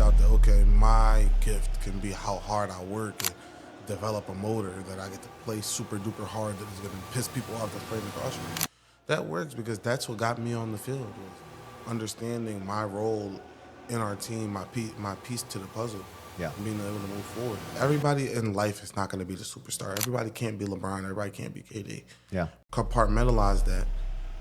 out that, okay, my gift can be how hard I work and develop a motor that I get to play super duper hard that is going to piss people off that's playing across me. That works because that's what got me on the field, was understanding my role in our team, my piece to the puzzle, Yeah. and being able to move forward. Everybody in life is not going to be the superstar. Everybody can't be LeBron. Everybody can't be KD. Yeah. Compartmentalize that.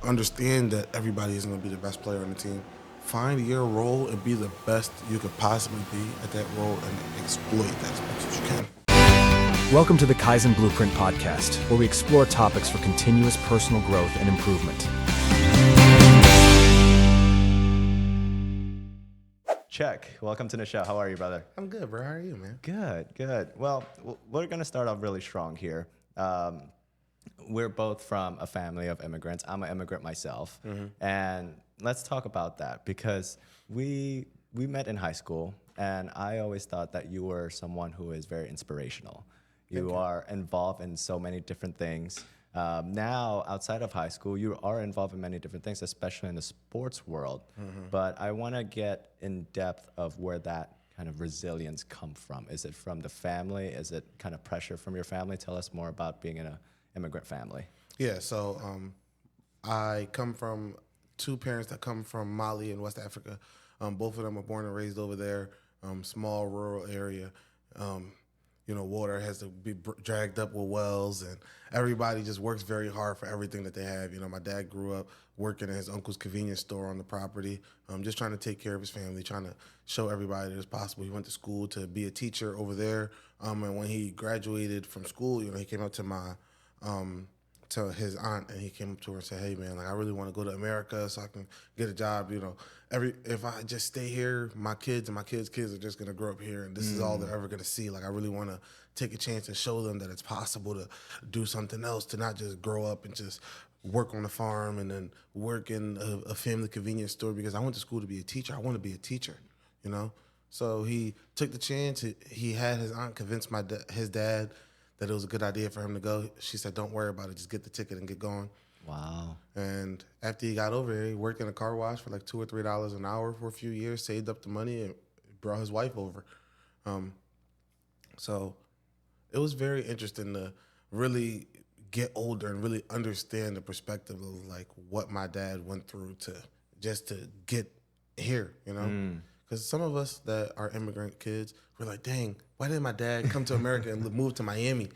Understand that everybody isn't going to be the best player on the team. Find your role and be the best you could possibly be at that role and exploit that as much as you can. Welcome to the Kaizen Blueprint podcast, where we explore topics for continuous personal growth and improvement. Cheick, welcome to the show. How are you, brother? I'm good, bro. How are you, man? Good. Well, we're going to start off really strong here. We're both from a family of immigrants. I'm an immigrant myself. And let's talk about that because we met in high school, and I always thought that you were someone who is very inspirational. You are involved in so many different things. Now, outside of high school, you are involved in many different things, especially in the sports world. But I want to get in depth of where that kind of resilience come from. Is it from the family? Is it kind of pressure from your family? Tell us more about being in an immigrant family. Yeah, so I come from two parents that come from Mali in West Africa. Both of them were born and raised over there, small rural area. Water has to be dragged up with wells, and everybody just works very hard for everything that they have. My dad grew up working at his uncle's convenience store on the property, just trying to take care of his family, trying to show everybody that it's possible. He went to school to be a teacher over there, and when he graduated from school, he came up to his aunt, and he came up to her and said, "Hey, man, I really want to go to America so I can get a job. If I just stay here, my kids and my kids' kids are just gonna grow up here, and this is all they're ever gonna see. I really want to take a chance and show them that it's possible to do something else, to not just grow up and just work on the farm and then work in a family convenience store. Because I went to school to be a teacher. I want to be a teacher, So he took the chance. He had his aunt convince his dad that it was a good idea for him to go. She said, "Don't worry about it. Just get the ticket and get going." Wow. And after he got over here, he worked in a car wash for $2 or $3 an hour for a few years, saved up the money, and brought his wife over. So it was very interesting to really get older and really understand the perspective of what my dad went through to get here, Because some of us that are immigrant kids, we're like, dang, why didn't my dad come to America and move to Miami?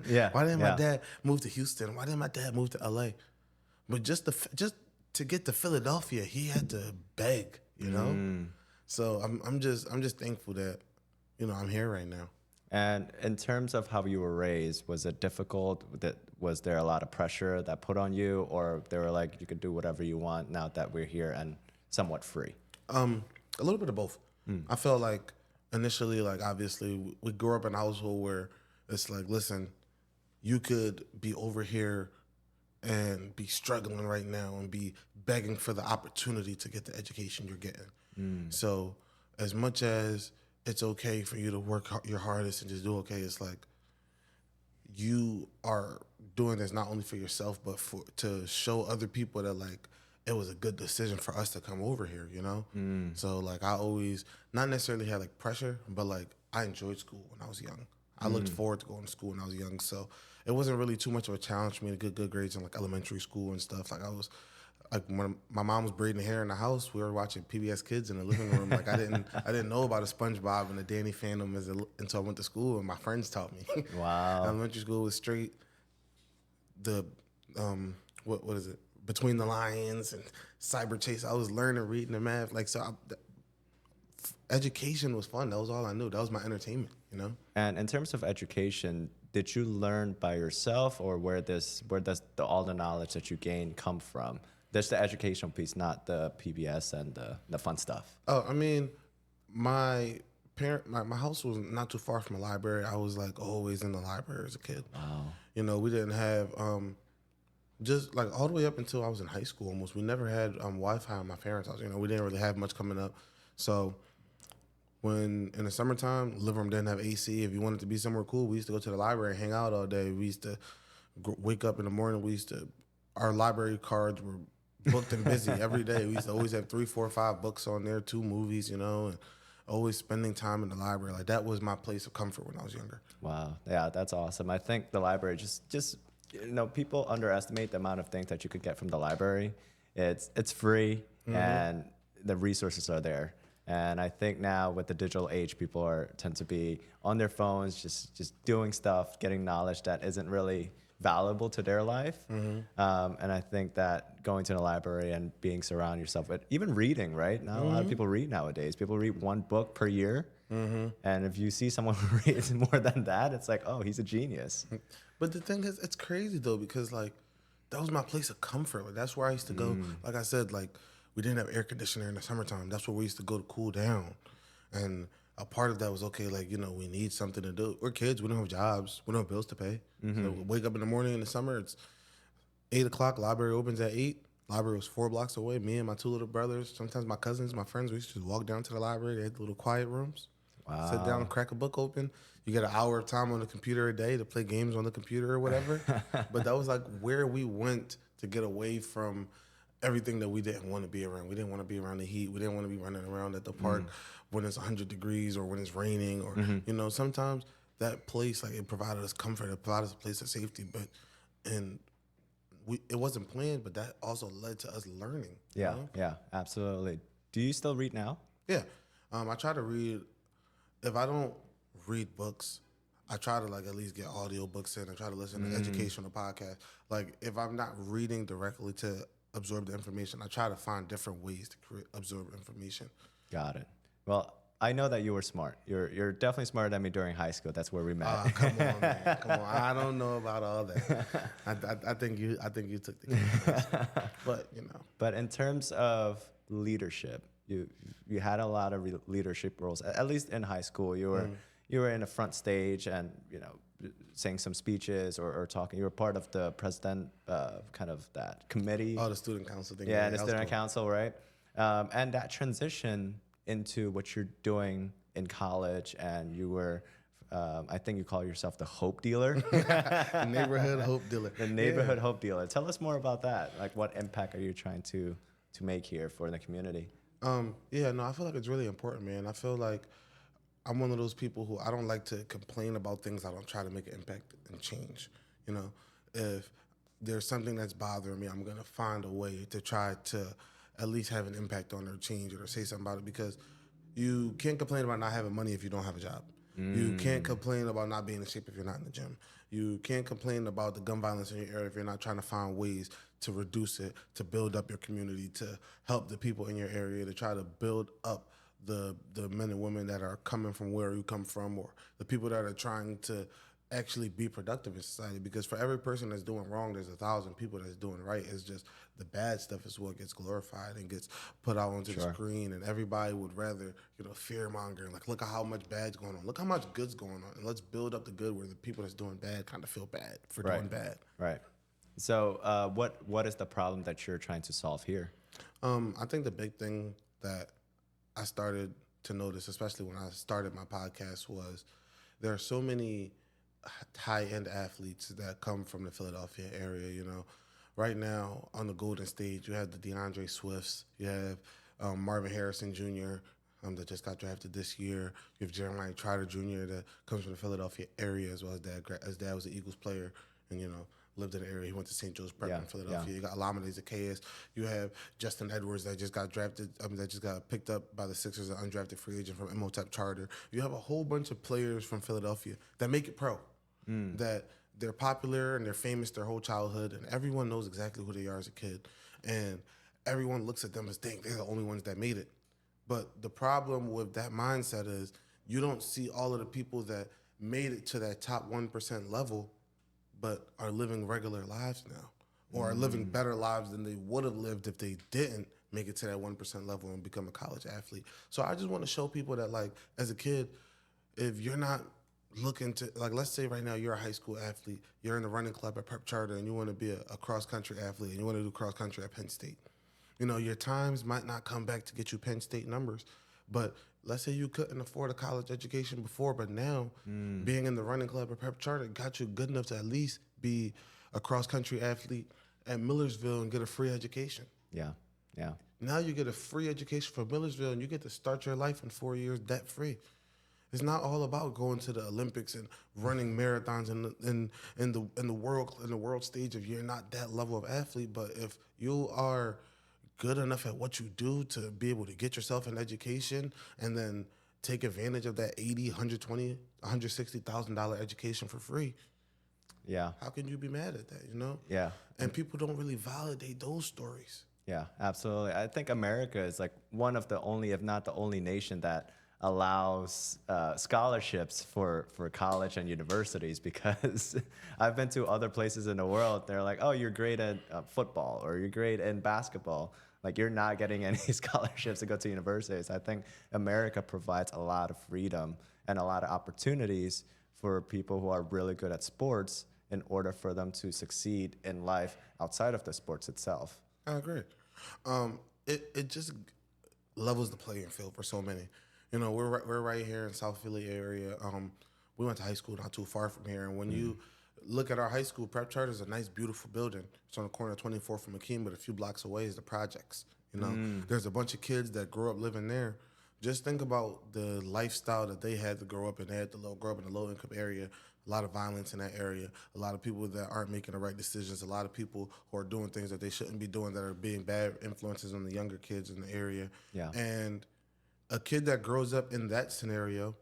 Yeah. Why didn't my dad move to Houston? Why didn't my dad move to LA? But just to get to Philadelphia, he had to beg, So I'm just thankful that, I'm here right now. And in terms of how you were raised, was it difficult? Was there a lot of pressure that put on you, or they were like, you could do whatever you want now that we're here and somewhat free? A little bit of both. I felt like initially, obviously, we grew up in a household where it's listen, you could be over here and be struggling right now and be begging for the opportunity to get the education you're getting. So as much as it's okay for you to work your hardest and just do okay, it's you are doing this not only for yourself, but to show other people that it was a good decision for us to come over here, So I always not necessarily had pressure, but I enjoyed school when I was young. I looked forward to going to school when I was young, so it wasn't really too much of a challenge for me to get good grades in elementary school and stuff. I was when my mom was braiding hair in the house, we were watching PBS Kids in the living room. I didn't know about a SpongeBob and a Danny fandom until I went to school, and my friends taught me. Wow. Elementary school was straight the what is it? Between the Lions and Cyber Chase. I was learning, reading, and math. Education was fun. That was all I knew. That was my entertainment, And in terms of education, did you learn by yourself, or where does all the knowledge that you gain come from? There's the educational piece, not the PBS and the fun stuff. Oh, I mean, my house was not too far from a library. I was always in the library as a kid. Wow. We didn't have just all the way up until I was in high school almost. We never had Wi-Fi in my parents' house. We didn't really have much coming up. So when in the summertime, living room didn't have AC. If you wanted to be somewhere cool, we used to go to the library and hang out all day. We used to wake up in the morning. Our library cards were booked and busy every day. We used to always have 3, 4, 5 books on there, 2 movies, and always spending time in the library. Like that was my place of comfort when I was younger. Wow. Yeah, that's awesome. I think the library just people underestimate the amount of things that you could get from the library. It's free and the resources are there. And I think now with the digital age, people tend to be on their phones, just doing stuff, getting knowledge that isn't really valuable to their life. And I think that going to the library and being surrounded yourself with, even reading, right? Not a lot of people read nowadays. People read one book per year. And if you see someone who reads more than that, it's like, oh, he's a genius. But the thing is, it's crazy though, because like that was my place of comfort. Like that's where I used to go. Like I said, like we didn't have air conditioner in the summertime. That's where we used to go to cool down. And a part of that was, okay, like, you know, we need something to do. We're kids. We don't have jobs. We don't have bills to pay. So we wake up in the morning in the summer. It's 8 o'clock. Library opens at 8. Library was 4 blocks away. Me and my 2 little brothers, sometimes my cousins, my friends, we used to just walk down to the library. They had little quiet rooms. Wow. Sit down, crack a book open. You get an hour of time on the computer a day to play games on the computer or whatever. But that was like where we went to get away from everything that we didn't want to be around. We didn't want to be around the heat. We didn't want to be running around at the park when it's 100 degrees or when it's raining or, you know, sometimes that place, like it provided us comfort. It provided us a place of safety. It wasn't planned, but that also led to us learning. Yeah, you know? yeah, absolutely. Do you still read now? Yeah. I try to read. If I don't read books, I try to like at least get audio books in. I try to listen to educational podcasts. Like if I'm not reading directly to absorb the information, I try to find different ways to absorb information. Got it. Well, I know that you were smart. You're definitely smarter than me during high school. That's where we met. Come on, man. Come on. I don't know about all that. I think you took the cake. But you know. But in terms of leadership, you had a lot of leadership roles. At least in high school, you were in the front stage and saying some speeches or talking. You were part of the president kind of that committee. Oh, the student council thing. Yeah, the student council, right? And that transition into what you're doing in college, and you were, I think you call yourself the hope dealer. The neighborhood hope dealer. The neighborhood hope dealer. Tell us more about that. Like, what impact are you trying to make here for the community? Yeah, no, I feel like it's really important, man. I feel like I'm one of those people who I don't like to complain about things. I don't try to make an impact and change. You know, if there's something that's bothering me, I'm going to find a way to try to at least have an impact on it or change it or say something about it, because you can't complain about not having money if you don't have a job. You can't complain about not being in shape if you're not in the gym. You can't complain about the gun violence in your area if you're not trying to find ways to reduce it, to build up your community, to help the people in your area, to try to build up the men and women that are coming from where you come from, or the people that are trying to actually be productive in society. Because for every person that's doing wrong, there's 1,000 people that's doing right. It's just the bad stuff is what gets glorified and gets put out onto the screen, and everybody would rather, fear mongering. Like, look at how much bad's going on. Look how much good's going on, and let's build up the good where the people that's doing bad kind of feel bad for doing bad. Right. So, what is the problem that you're trying to solve here? I think the big thing that I started to notice, especially when I started my podcast, was there are so many high-end athletes that come from the Philadelphia area. Right now on the Golden Stage, you have the DeAndre Swifts, you have Marvin Harrison Jr. That just got drafted this year. You have Jeremiah Trotter Jr. that comes from the Philadelphia area, as well as dad. His dad was an Eagles player, and lived in the area. He went to St. Joe's Prep in Philadelphia. You got Alameda Zacchaeus. You have Justin Edwards that just got drafted. That just got picked up by the Sixers, an undrafted free agent from Imotep Charter. You have a whole bunch of players from Philadelphia that make it pro. That they're popular and they're famous their whole childhood, and everyone knows exactly who they are as a kid, and everyone looks at them as they're the only ones that made it. But the problem with that mindset is you don't see all of the people that made it to that top 1% level but are living regular lives now, or are living better lives than they would have lived if they didn't make it to that 1% level and become a college athlete. So I just want to show people that, like, as a kid, if you're not looking to, like, let's say right now you're a high school athlete, you're in the running club at Prep Charter, and you want to be a cross-country athlete, and you want to do cross-country at Penn State. Your times might not come back to get you Penn State numbers, but let's say you couldn't afford a college education before, but now being in the running club at Prep Charter got you good enough to at least be a cross-country athlete at Millersville and get a free education. Yeah. Yeah. Now you get a free education for Millersville, and you get to start your life in 4 years debt free. It's not all about going to the Olympics and running marathons in the world stage if you're not that level of athlete. But if you are good enough at what you do to be able to get yourself an education and then take advantage of that 80, 120, $160,000 education for free, Yeah. how can you be mad at that, you know? Yeah. And people don't really validate those stories. Yeah, absolutely. I think America is like one of the only, if not the only nation that allows scholarships for college and universities, because I've been to other places in the world. They're like, oh, you're great at football or you're great in basketball. Like, you're not getting any scholarships to go to universities. I think America provides a lot of freedom and a lot of opportunities for people who are really good at sports in order for them to succeed in life outside of the sports itself. I agree. It just levels the playing field for so many. You know, we're right here in South Philly area. We went to high school not too far from here, and when you look at our high school, Prep Charter is a nice, beautiful building. It's on the corner of 24th from McKean, but a few blocks away is the projects. You know, there's a bunch of kids that grew up living there. Just think about the lifestyle that they had to grow up in. They had to grow up in a low-income area. A lot of violence in that area. A lot of people that aren't making the right decisions. A lot of people who are doing things that they shouldn't be doing, that are being bad influences on the younger kids in the area. Yeah. And a kid that grows up in that scenario,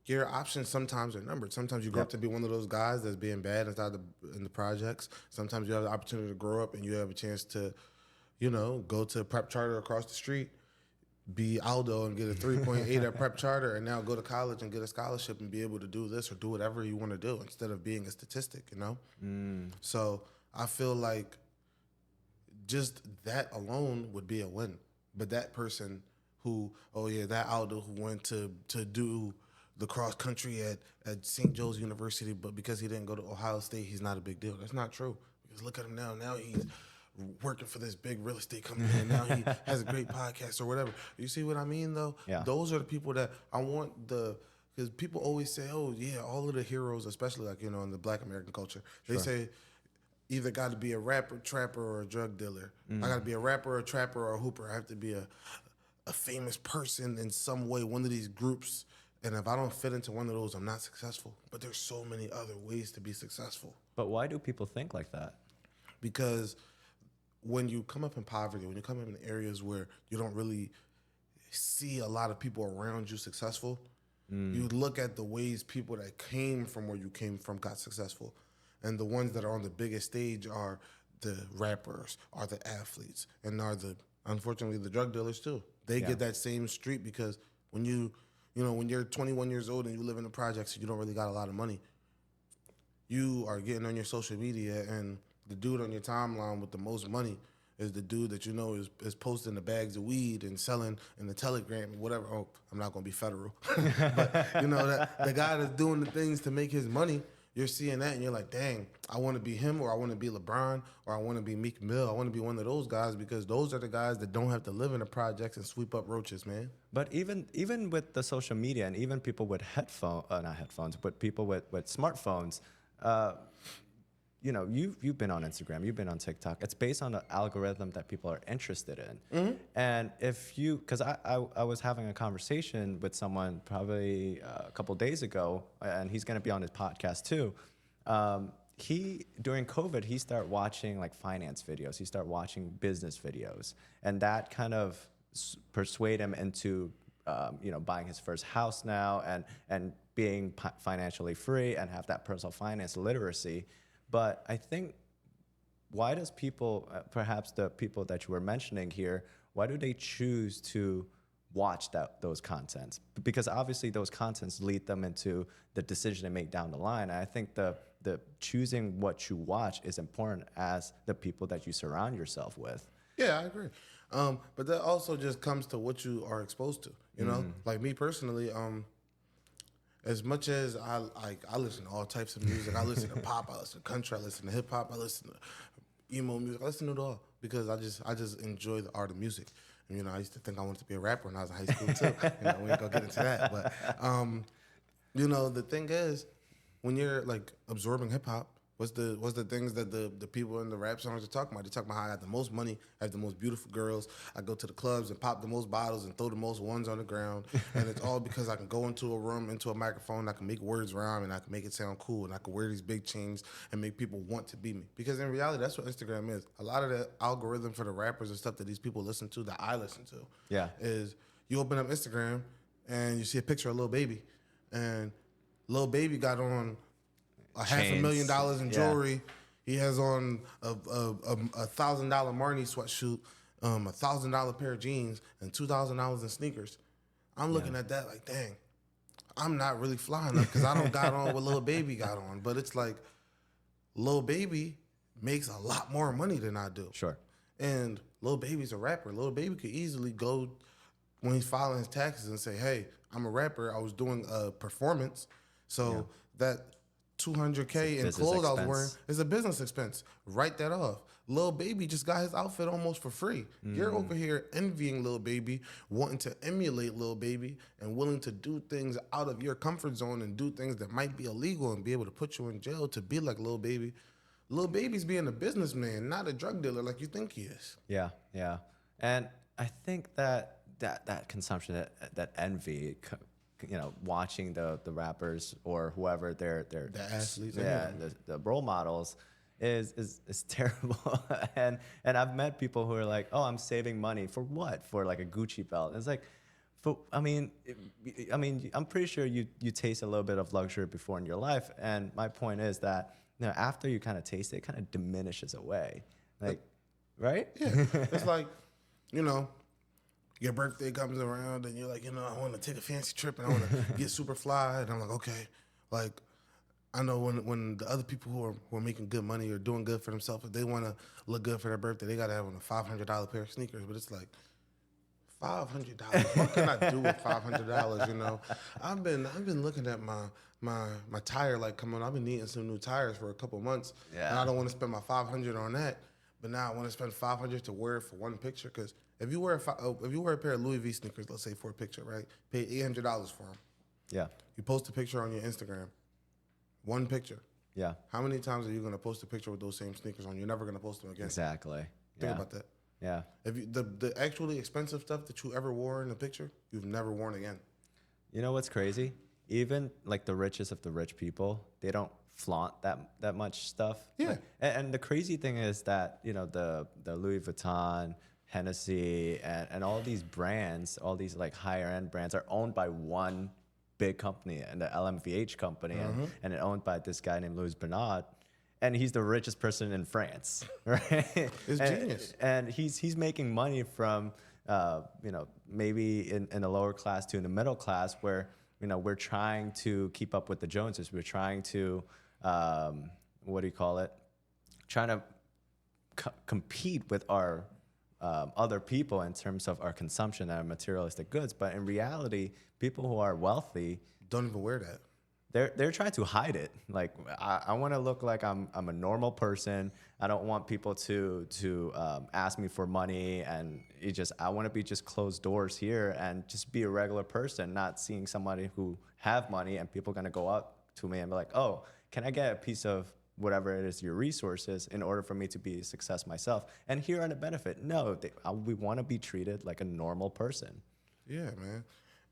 your options sometimes are numbered. Sometimes you grow up to be one of those guys that's being bad in the projects. Sometimes you have the opportunity to grow up and you have a chance to, you know, go to Prep Charter across the street, be Aldo and get a 3.8 at Prep Charter, and now go to college and get a scholarship and be able to do this or do whatever you want to do instead of being a statistic, you know? So I feel like just that alone would be a win. But that person who, that Aldo who went to do the cross country at St. Joe's University, but because he didn't go to Ohio State, he's not a big deal. That's not true. Because look at him now. Now he's working for this big real estate company, and now he has a great podcast or whatever. You see what I mean, though? Yeah. Those are the people that I want because people always say, oh, yeah, all of the heroes, especially like, you know, in the Black American culture, they say either got to be a rapper, trapper, or a drug dealer. I got to be a rapper, a trapper, or a hooper. I have to be a famous person in some way, one of these groups. And if I don't fit into one of those, I'm not successful. But there's so many other ways to be successful. But why do people think like that? Because when you come up in poverty, when you come up in areas where you don't really see a lot of people around you successful, you look at the ways people that came from where you came from got successful. And the ones that are on the biggest stage are the rappers, are the athletes, and are unfortunately, the drug dealers too. They get that same street because when when you're 21 years old and you live in the projects and you don't really got a lot of money, you are getting on your social media and the dude on your timeline with the most money is the dude that you know is posting the bags of weed and selling in the Telegram and whatever. Oh, I'm not going to be federal. But, you know, the guy that's doing the things to make his money, you're seeing that and you're like, dang, I want to be him, or I want to be LeBron, or I want to be Meek Mill. I want to be one of those guys because those are the guys that don't have to live in the projects and sweep up roaches, man. But even with the social media and even people with not headphones, but people with smartphones, you know, you've been on Instagram, you've been on TikTok. It's based on an algorithm that people are interested in. And because I was having a conversation with someone probably a couple days ago, and he's going to be on his podcast too. During COVID, he started watching like finance videos. He started watching business videos, and that kind of persuade him into, buying his first house now and being financially free and have that personal finance literacy. But I think, why does people, perhaps the people that you were mentioning here, why do they choose to watch those contents? Because obviously those contents lead them into the decision they make down the line. And I think the choosing what you watch is important as the people that you surround yourself with. Yeah, I agree. But that also just comes to what you are exposed to. You know, like me personally, as much as I listen to all types of music. I listen to pop, I listen to country, I listen to hip hop, I listen to emo music. I listen to it all because I just enjoy the art of music. And, you know, I used to think I wanted to be a rapper when I was in high school too. You know, we ain't gonna get into that. But you know, the thing is, when you're like absorbing hip hop, What's the things that the people in the rap songs are talking about? They talking about how I got the most money, I have the most beautiful girls, I go to the clubs and pop the most bottles and throw the most ones on the ground, and it's all because I can go into a room, into a microphone, I can make words rhyme, and I can make it sound cool, and I can wear these big chains and make people want to be me. Because in reality, that's what Instagram is. A lot of the algorithm for the rappers and stuff that these people listen to, that I listen to, is you open up Instagram and you see a picture of Lil Baby, and Lil Baby got on Chains. $500,000 in jewelry. He has on a $1,000 Marni sweatshirt, $1,000 pair of jeans, and $2,000 in sneakers. I'm looking at that like, dang, I'm not really flying up because I don't got on what Lil Baby got on. But it's like, Lil Baby makes a lot more money than I do. Sure. And Lil Baby's a rapper. Lil Baby could easily go when he's filing his taxes and say, hey, I'm a rapper. I was doing a performance. So that $200K in clothes I was wearing is a business expense. Write that off. Lil Baby just got his outfit almost for free. You're over here envying Lil Baby, wanting to emulate Lil Baby, and willing to do things out of your comfort zone and do things that might be illegal and be able to put you in jail to be like Lil Baby. Lil Baby's being a businessman, not a drug dealer like you think he is. Yeah, yeah. And I think that consumption, that envy, watching the rappers or whoever the athletes, the role models is terrible. and I've met people who are like, oh, I'm saving money for what? For like a Gucci belt. And it's like, I'm pretty sure you taste a little bit of luxury before in your life. And my point is that after you kind of taste it, it kind of diminishes away. Like, right? Yeah. It's like, your birthday comes around and you're like, I want to take a fancy trip and I want to get super fly. And I'm like, okay. Like, I know when the other people who are making good money or doing good for themselves, if they want to look good for their birthday, they got to have on a $500 pair of sneakers. But it's like, $500? What can I do with $500? I've been looking at my tire light coming on. I've been needing some new tires for a couple months. Yeah. And I don't want to spend my $500 on that. But now I want to spend $500 to wear it for one picture. Because if you wear a pair of Louis V sneakers, let's say for a picture, right? Pay $800 for them. Yeah. You post a picture on your Instagram. One picture. Yeah. How many times are you going to post a picture with those same sneakers on? You're never going to post them again. Exactly. Think about that. Yeah. If you, the actually expensive stuff that you ever wore in a picture, you've never worn again. You know what's crazy? Even like the richest of the rich people, they don't flaunt that much stuff. Yeah. Like, and the crazy thing is that, the Louis Vuitton, Hennessy, and all these brands, all these like higher end brands are owned by one big company, and the LMVH company, and it owned by this guy named Louis Bernard. And he's the richest person in France, right? It's genius. And he's making money from, maybe in the lower class to in the middle class, where we're trying to keep up with the Joneses. We're trying to, trying to compete with our other people in terms of our consumption and our materialistic goods. But in reality, people who are wealthy don't even wear that. They're trying to hide it. Like, I want to look like I'm a normal person. I don't want people to ask me for money, and I want to be just closed doors here and just be a regular person, not seeing somebody who have money and people gonna go up to me and be like, oh, can I get a piece of whatever it is, your resources, in order for me to be a success myself? And here are the benefit. No, we want to be treated like a normal person. Yeah, man.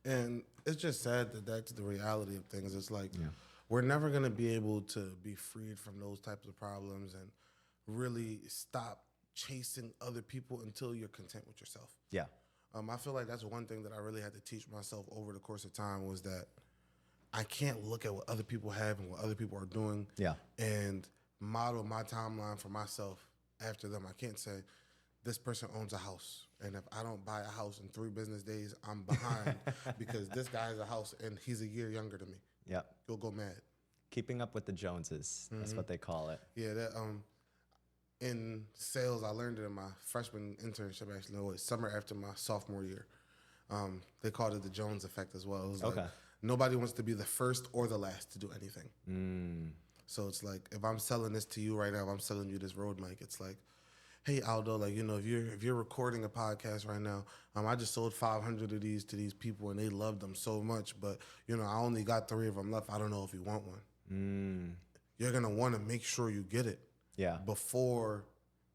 And it's just sad that that's the reality of things. It's like we're never going to be able to be freed from those types of problems and really stop chasing other people until you're content with yourself. Yeah. I feel like that's one thing that I really had to teach myself over the course of time, was that I can't look at what other people have and what other people are doing and model my timeline for myself after them. I can't say, this person owns a house, and if I don't buy a house in 3 business days, I'm behind because this guy has a house and he's a year younger than me. Yeah. You'll go mad. Keeping up with the Joneses. That's what they call it. Yeah, that in sales, I learned it in my freshman internship, actually. No, it's summer after my sophomore year. They called it the Jones effect as well. It was like nobody wants to be the first or the last to do anything. So it's like, if I'm selling this to you right now, if I'm selling you this road mic, it's like, hey Aldo, like, if you're recording a podcast right now, I just sold 500 of these to these people and they loved them so much, but I only got 3 of them left. I don't know if you want one. you're gonna want to make sure you get it Yeah. before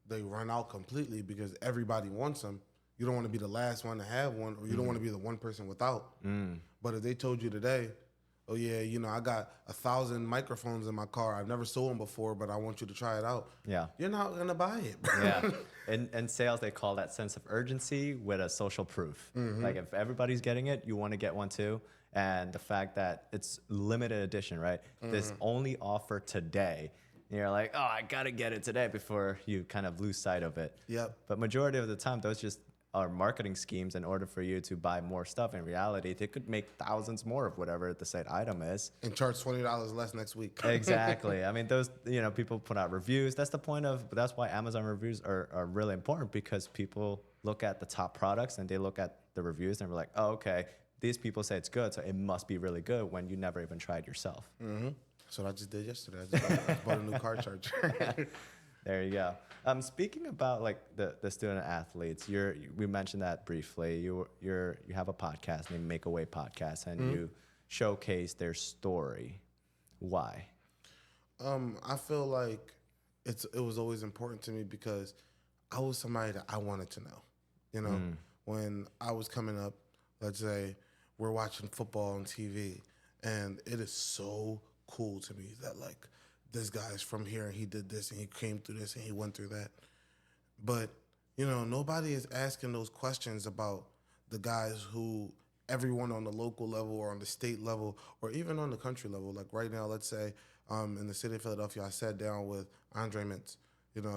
they run out completely, because everybody wants them. You don't want to be the last one to have one, or you don't want to be the one person without. But if they told you today, oh yeah, I got 1,000 microphones in my car. I've never sold them before, but I want you to try it out. Yeah. You're not gonna buy it. Yeah. In sales, they call that sense of urgency with a social proof. Like if everybody's getting it, you want to get one too. And the fact that it's limited edition, right? This only offer today. And you're like, oh, I got to get it today before you kind of lose sight of it. Yep. But majority of the time, those just are marketing schemes in order for you to buy more stuff. In reality, they could make thousands more of whatever the said item is. And charge $20 less next week. Exactly. I mean, those, people put out reviews. That's the point of, that's why Amazon reviews are really important, because people look at the top products and they look at the reviews and we're like, oh, okay, these people say it's good, so it must be really good when you never even tried yourself. That's what I just did yesterday. I just bought a new car charger. There you go. Speaking about like the student athletes, we mentioned that briefly. You have a podcast named Make Away Podcast, and you showcase their story. Why? I feel like it was always important to me because I was somebody that I wanted to know. When I was coming up, let's say we're watching football on TV, and it is so cool to me that like this guy's from here and he did this and he came through this and he went through that. But, nobody is asking those questions about the guys who everyone on the local level or on the state level or even on the country level. Like right now, let's say in the city of Philadelphia, I sat down with Andre Mintz.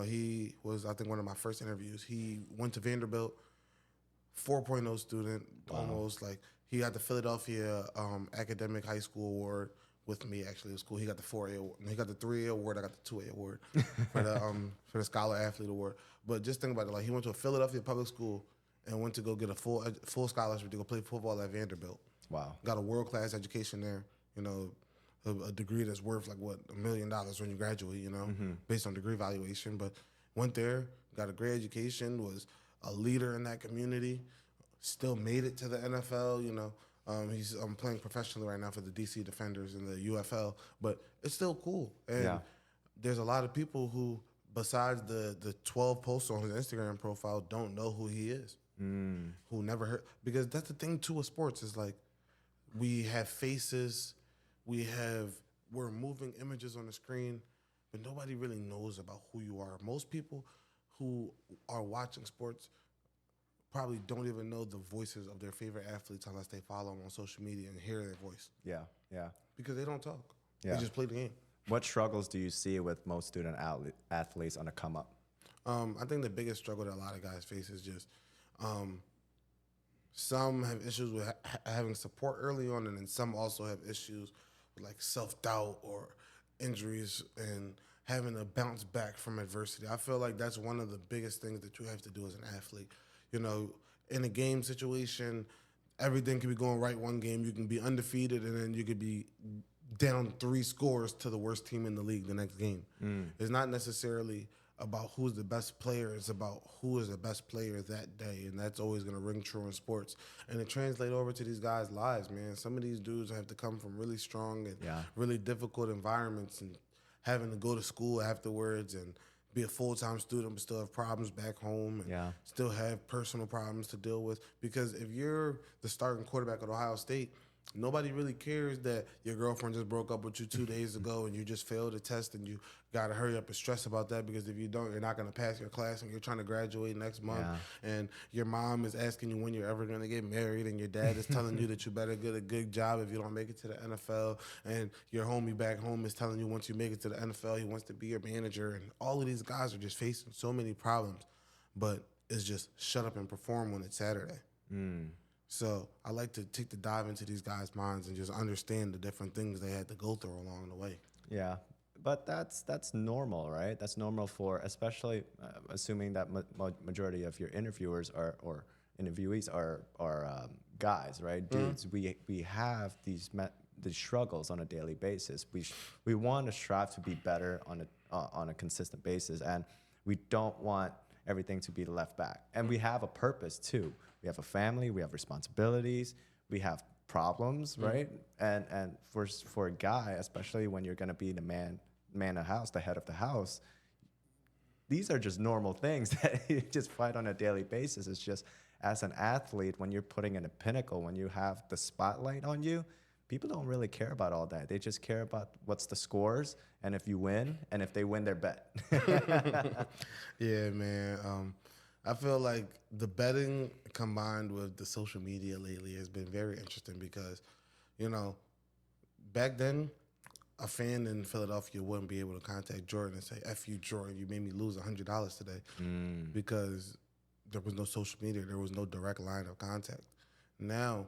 He was, I think, one of my first interviews. He went to Vanderbilt, 4.0 student, almost like he got the Philadelphia Academic High School Award with me. Actually, it was cool. He got the 4A award. He got the 3A award. I got the 2A award for the Scholar Athlete Award. But just think about it. Like he went to a Philadelphia public school and went to go get a full scholarship to go play football at Vanderbilt. Wow. Got a world-class education there. A degree that's worth like $1 million when you graduate. Based on degree valuation. But went there, got a great education, was a leader in that community. Still made it to the NFL. He's playing professionally right now for the DC Defenders in the UFL, but it's still cool. And there's a lot of people who, besides the 12 posts on his Instagram profile, don't know who he is, who never heard. Because that's the thing, too, with sports is like we have faces, we're moving images on the screen, but nobody really knows about who you are. Most people who are watching sports probably don't even know the voices of their favorite athletes unless they follow them on social media and hear their voice. Yeah. Because they don't talk. Yeah. They just play the game. What struggles do you see with most student athletes on the come up? I think the biggest struggle that a lot of guys face is just some have issues with having support early on, and then some also have issues with like self-doubt or injuries and having to bounce back from adversity. I feel like that's one of the biggest things that you have to do as an athlete. In a game situation, everything can be going right one game. You can be undefeated, and then you could be down 3 scores to the worst team in the league the next game. It's not necessarily about who's the best player. It's about who is the best player that day, and that's always going to ring true in sports. And it translates over to these guys' lives, man. Some of these dudes have to come from really strong and really difficult environments and having to go to school afterwards and be a full-time student but still have problems back home and still have personal problems to deal with. Because if you're the starting quarterback at Ohio State, nobody really cares that your girlfriend just broke up with you 2 days ago and you just failed a test and you got to hurry up and stress about that, because if you don't, you're not going to pass your class and you're trying to graduate next month. And your mom is asking you when you're ever going to get married, and your dad is telling you that you better get a good job if you don't make it to the NFL, and your homie back home is telling you once you make it to the NFL, he wants to be your manager. And all of these guys are just facing so many problems, but it's just shut up and perform when it's Saturday. So I like to take the dive into these guys' minds and just understand the different things they had to go through along the way. Yeah, but that's normal, right? That's normal for, especially assuming that majority of your interviewers or interviewees are guys, right? Dudes. We have these struggles on a daily basis. We want to strive to be better on a consistent basis, and we don't want everything to be left back. And we have a purpose too. We have a family, we have responsibilities, we have problems, right? And for a guy, especially when you're gonna be the man man of the house, the head of the house, these are just normal things that you just fight on a daily basis. It's just as an athlete, when you're putting in a pinnacle, when you have the spotlight on you, people don't really care about all that. They just care about what's the scores and if you win, and if they win their bet. Yeah, man. I feel like the betting combined with the social media lately has been very interesting because, you know, back then, a fan in Philadelphia wouldn't be able to contact Jordan and say, F you, Jordan, you made me lose $100 today because there was no social media. There was no direct line of contact. Now,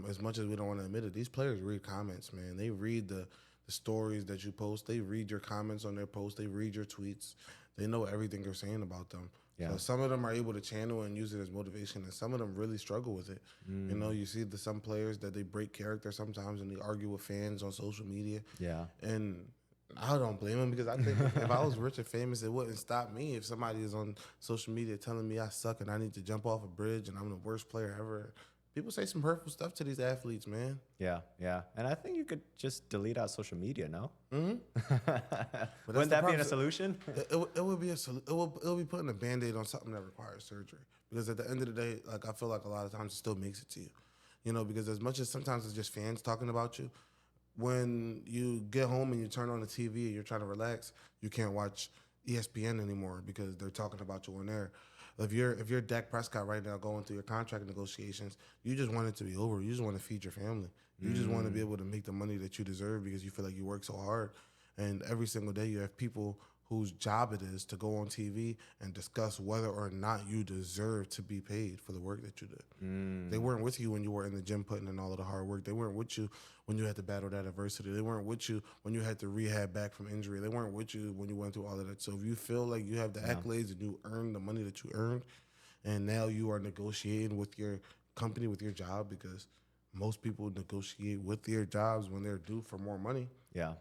as much as we don't want to admit it, these players read comments, man. They read the stories that you post. They read your comments on their posts. They read your tweets. They know everything you're saying about them. Yeah. So some of them are able to channel and use it as motivation, and some of them really struggle with it. You know, you see some players that they break character sometimes and they argue with fans on social media. Yeah. And I don't blame them because I think if I was rich and famous, it wouldn't stop me if somebody is on social media telling me I suck and I need to jump off a bridge and I'm the worst player ever. People say some hurtful stuff to these athletes, man. Yeah, yeah. And I think you could just delete out social media, no? Wouldn't that be a solution? It would be it will be putting a Band-Aid on something that requires surgery. Because at the end of the day, like I feel like a lot of times it still makes it to you. You know, because as much as sometimes it's just fans talking about you, when you get home and you turn on the TV and you're trying to relax, you can't watch ESPN anymore because they're talking about you on there. If you're Dak Prescott right now going through your contract negotiations, you just want it to be over. You just want to feed your family. You just want to be able to make the money that you deserve because you feel like you work so hard. And every single day you have people whose job it is to go on TV and discuss whether or not you deserve to be paid for the work that you did. They weren't with you when you were in the gym putting in all of the hard work. They weren't with you when you had to battle that adversity. They weren't with you when you had to rehab back from injury. They weren't with you when you went through all of that. So if you feel like you have the accolades and you earn the money that you earned, and now you are negotiating with your company, with your job, because most people negotiate with their jobs when they're due for more money. Yeah.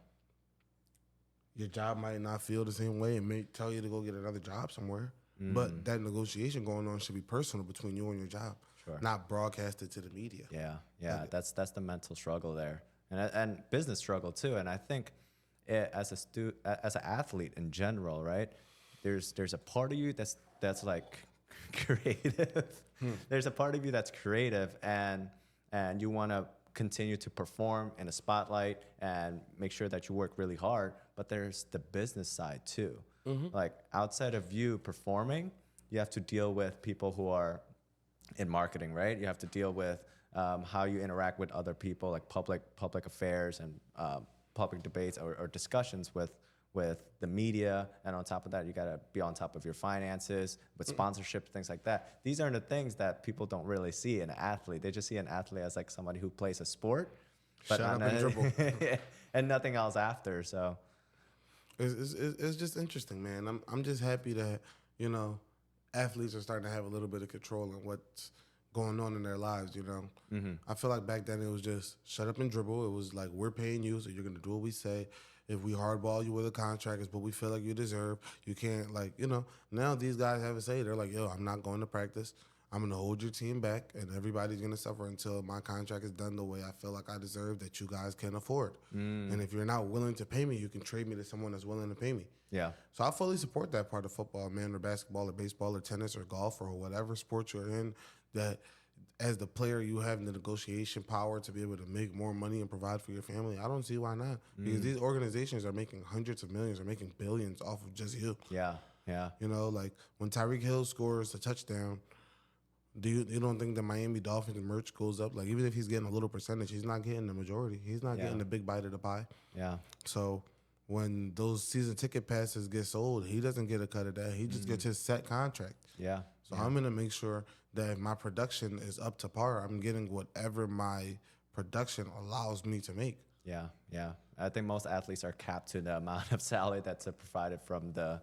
Your job might not feel the same way. It may tell you to go get another job somewhere. But that negotiation going on should be personal between you and your job, not broadcasted to the media. Yeah, yeah. That's the mental struggle there, and business struggle too. And I think as an athlete in general, right? There's a part of you that's like creative. There's a part of you that's creative, and you want to continue to perform in a spotlight and make sure that you work really hard. But there's the business side too. Like outside of you performing, you have to deal with people who are in marketing, right? You have to deal with how you interact with other people, like public affairs and public debates or discussions with the media. And on top of that, you got to be on top of your finances with sponsorships, things like that. These are the things that people don't really see in an athlete. They just see an athlete as like somebody who plays a sport, but Shut up and dribble. and nothing else after. So It's just interesting, man. I'm just happy that, you know, athletes are starting to have a little bit of control on what's going on in their lives, you know. I feel like back then it was just shut up and dribble. It was like, we're paying you, so you're going to do what we say. If we hardball you with a contract, it's what we feel like you deserve. You can't, like, you know, now these guys have a say. They're like, yo, I'm not going to practice. I'm going to hold your team back, and everybody's going to suffer until my contract is done the way I feel like I deserve that you guys can afford. And if you're not willing to pay me, you can trade me to someone that's willing to pay me. yeah, So I fully support that part of football, man, or basketball or baseball or tennis or golf or whatever sport you're in, that as the player you have the negotiation power to be able to make more money and provide for your family. I don't see why not. Because these organizations are making hundreds of millions or making billions off of just you. yeah. You know, like when Tyreek Hill scores a touchdown, you don't think the Miami Dolphins merch goes up? Like, even if he's getting a little percentage, he's not getting the majority. He's not getting the big bite of the pie. Yeah. So when those season ticket passes get sold, he doesn't get a cut of that. He just gets his set contract. Yeah. So I'm going to make sure that if my production is up to par, I'm getting whatever my production allows me to make. Yeah, yeah. I think most athletes are capped to the amount of salary that's provided from the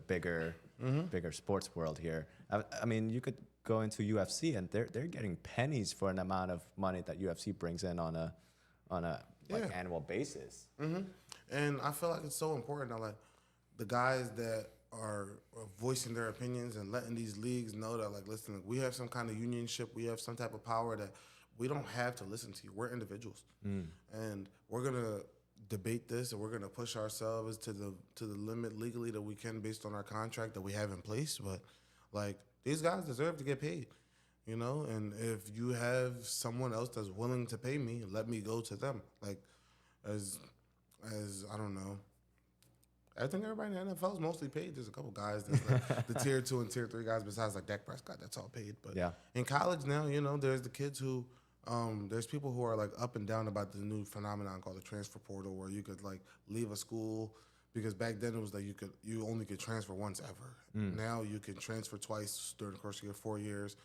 bigger sports world here. I mean, you could go into UFC and they're getting pennies for an amount of money that UFC brings in on a annual basis. And I feel like it's so important that, like, the guys that are voicing their opinions and letting these leagues know that, like, listen, we have some kind of unionship, we have some type of power that we don't have to listen to you. We're individuals. And we're going to debate this, and we're gonna push ourselves to the limit legally that we can based on our contract that we have in place. But like these guys deserve to get paid, you know. And if you have someone else that's willing to pay me, let me go to them. Like as I don't know. I think everybody in the NFL is mostly paid. There's a couple guys that's like the tier 2 and tier 3 guys besides like Dak Prescott that's all paid. But Yeah. in college now, you know, there's the kids who there's people who are like up and down about the new phenomenon called the transfer portal, where you could like leave a school because back then it was like you only could transfer once ever. Now you can transfer twice during the course of your 4 years,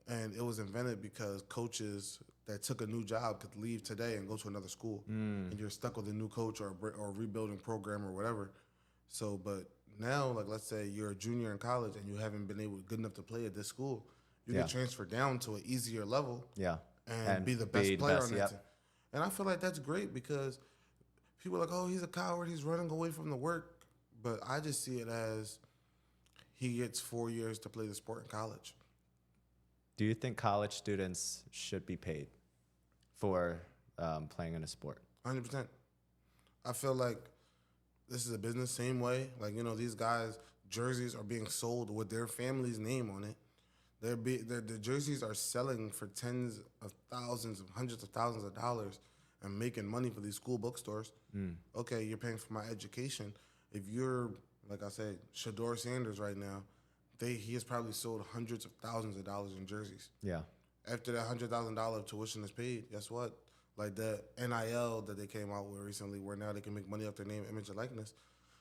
and it was invented because coaches that took a new job could leave today and go to another school, and you're stuck with a new coach or a rebuilding program or whatever. So, but now, like let's say you're a junior in college and you haven't been good enough to play at this school, you Yeah. can transfer down to an easier level. Yeah. And be the best player on that team. And I feel like that's great because people are like, oh, he's a coward. He's running away from the work. But I just see it as he gets 4 years to play the sport in college. Do you think college students should be paid for playing in a sport? 100%. I feel like this is a business, same way. Like, you know, these guys' jerseys are being sold with their family's name on it. The jerseys are selling for tens of thousands, hundreds of thousands of dollars and making money for these school bookstores. Okay, you're paying for my education. If you're, like I said, Shador Sanders right now, he has probably sold hundreds of thousands of dollars in jerseys. Yeah. After that $100,000 tuition is paid, guess what? Like the NIL that they came out with recently, where now they can make money off their name, image, and likeness.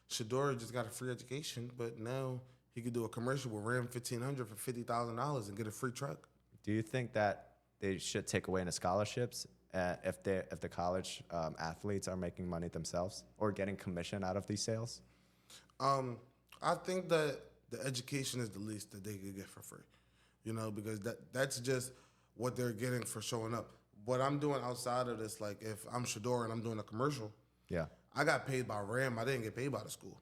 Shador just got a free education, but now he could do a commercial with Ram 1500 for $50,000 and get a free truck. Do you think that they should take away the scholarships if the college athletes are making money themselves or getting commission out of these sales? I think that the education is the least that they could get for free, you know, because that's just what they're getting for showing up. What I'm doing outside of this, like if I'm Shador and I'm doing a commercial, Yeah. I got paid by Ram. I didn't get paid by the school.